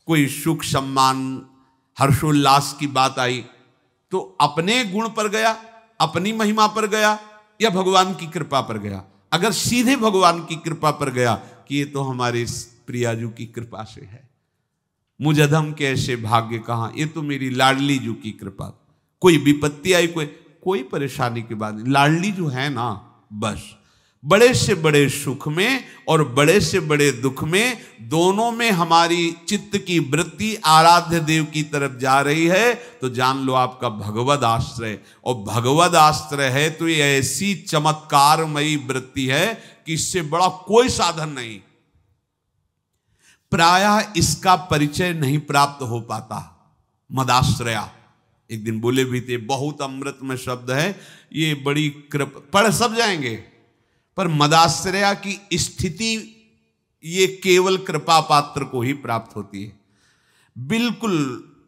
कोई सुख सम्मान हर्षोल्लास की बात आई तो अपने गुण पर गया, अपनी महिमा पर गया या भगवान की कृपा पर गया? अगर सीधे भगवान की कृपा पर गया कि ये तो हमारे प्रियाजू की कृपा से है, मुझ अधम के ऐसे भाग्य कहां, ये तो मेरी लाडली जू की कृपा। कोई विपत्ति आई, कोई परेशानी की बात नहीं, लाडली जो है ना, बस बड़े से बड़े सुख में और बड़े से बड़े दुख में, दोनों में हमारी चित्त की वृत्ति आराध्य देव की तरफ जा रही है, तो जान लो आपका भगवद आश्रय। और भगवद आश्रय है तो ये ऐसी चमत्कारमयी वृत्ति है कि इससे बड़ा कोई साधन नहीं। प्रायः इसका परिचय नहीं प्राप्त हो पाता। मदाश्रया एक दिन बोले भी थे, बहुत अमृत में शब्द है, ये बड़ी कृपा, पढ़ सब जाएंगे, पर मदाश्रया की स्थिति ये केवल कृपा पात्र को ही प्राप्त होती है। बिल्कुल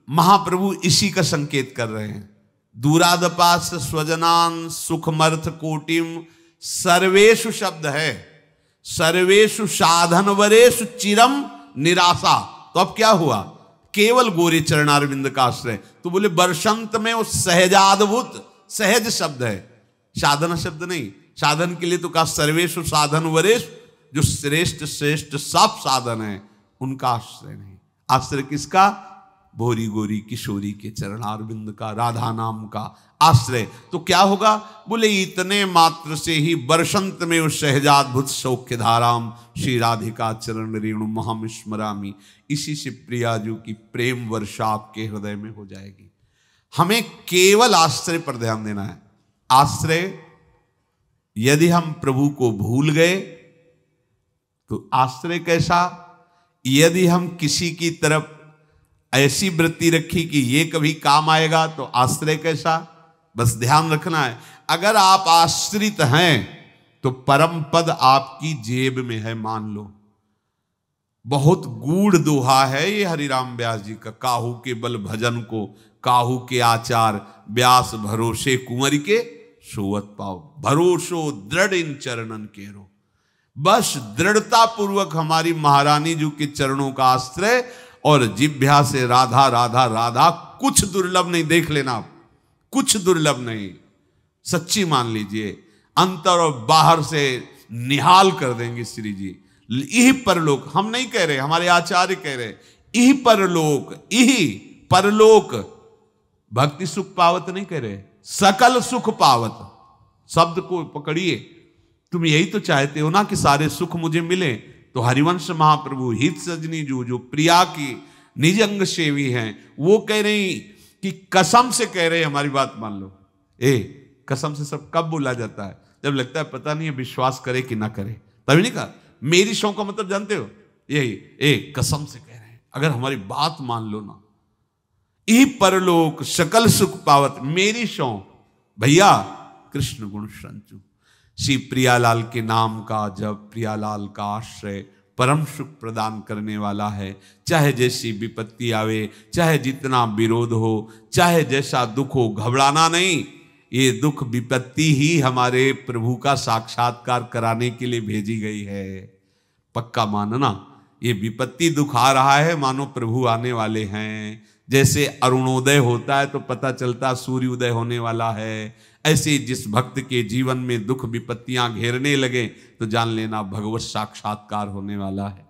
महाप्रभु इसी का संकेत कर रहे हैं। दूरादपास स्वजनान सुखमर्थ कोटिम, सर्वेषु शब्द है, सर्वेषु साधन वरेषु चिरम निराशा। तो अब क्या हुआ? केवल गोरे चरणारविंद का आश्रय। तो बोले वर्षंत में वो सहजाद्भुत, सहज शब्द है, साधन शब्द नहीं। साधन के लिए तो कहा सर्वेषु साधन वरेश, जो श्रेष्ठ श्रेष्ठ सब साधन है उनका आश्रय नहीं। आश्रय किसका? भोरी गोरी किशोरी के चरणारविंद का, राधा नाम का आश्रय। तो क्या होगा? बोले इतने मात्र से ही वर्षंत में उस सहजाद्भुत सौख्य धाराम श्री राधिका चरण रेणु महम स्मरामी, इसी से प्रियाजू की प्रेम वर्षा आपके हृदय में हो जाएगी। हमें केवल आश्रय पर ध्यान देना है। आश्रय यदि हम प्रभु को भूल गए तो आश्रय कैसा? यदि हम किसी की तरफ ऐसी वृत्ति रखी कि ये कभी काम आएगा तो आश्रय कैसा? बस ध्यान रखना है, अगर आप आश्रित हैं तो परम पद आपकी जेब में है, मान लो। बहुत गूढ़ दोहा है ये हरिराम व्यास जी का। काहू के बल भजन को काहू के आचार, व्यास भरोसे कुंवर के सोवत पाओ। भरोसो दृढ़ इन चरणन केरो। बस दृढ़ता पूर्वक हमारी महारानी जी के चरणों का आश्रय और जिभ्या से राधा राधा राधा, कुछ दुर्लभ नहीं। देख लेना आप, कुछ दुर्लभ नहीं, सच्ची मान लीजिए। अंतर और बाहर से निहाल कर देंगे श्री जी। यही परलोक, हम नहीं कह रहे, हमारे आचार्य कह रहे, यही परलोक, यही परलोक। भक्ति सुख पावत नहीं कह रहे, सकल सुख पावत शब्द को पकड़िए। तुम यही तो चाहते हो ना कि सारे सुख मुझे मिले। तो हरिवंश महाप्रभु हित सजनी जो प्रिया की निज अंग सेवी हैं, वो कह रही कि कसम से कह रहे हमारी बात मान लो। कसम से सब कब बोला जाता है? जब लगता है पता नहीं है विश्वास करे कि ना करे, तभी नहीं कहा। मेरी शौ का मतलब जानते हो, यही कसम से कह रहे हैं, अगर हमारी बात मान लो ना, ई परलोक सकल सुख पावत मेरी शौ। भैया कृष्ण गुण संचु, श्री प्रियालाल के नाम का जब, प्रियालाल का आश्रय परम सुख प्रदान करने वाला है। चाहे जैसी विपत्ति आवे, चाहे जितना विरोध हो, चाहे जैसा दुख हो, घबराना नहीं। ये दुख विपत्ति ही हमारे प्रभु का साक्षात्कार कराने के लिए भेजी गई है। पक्का मानना, ये विपत्ति दुख आ रहा है, मानो प्रभु आने वाले हैं। जैसे अरुणोदय होता है तो पता चलता सूर्योदय होने वाला है, ऐसे जिस भक्त के जीवन में दुख विपत्तियां घेरने लगे तो जान लेना भगवत साक्षात्कार होने वाला है।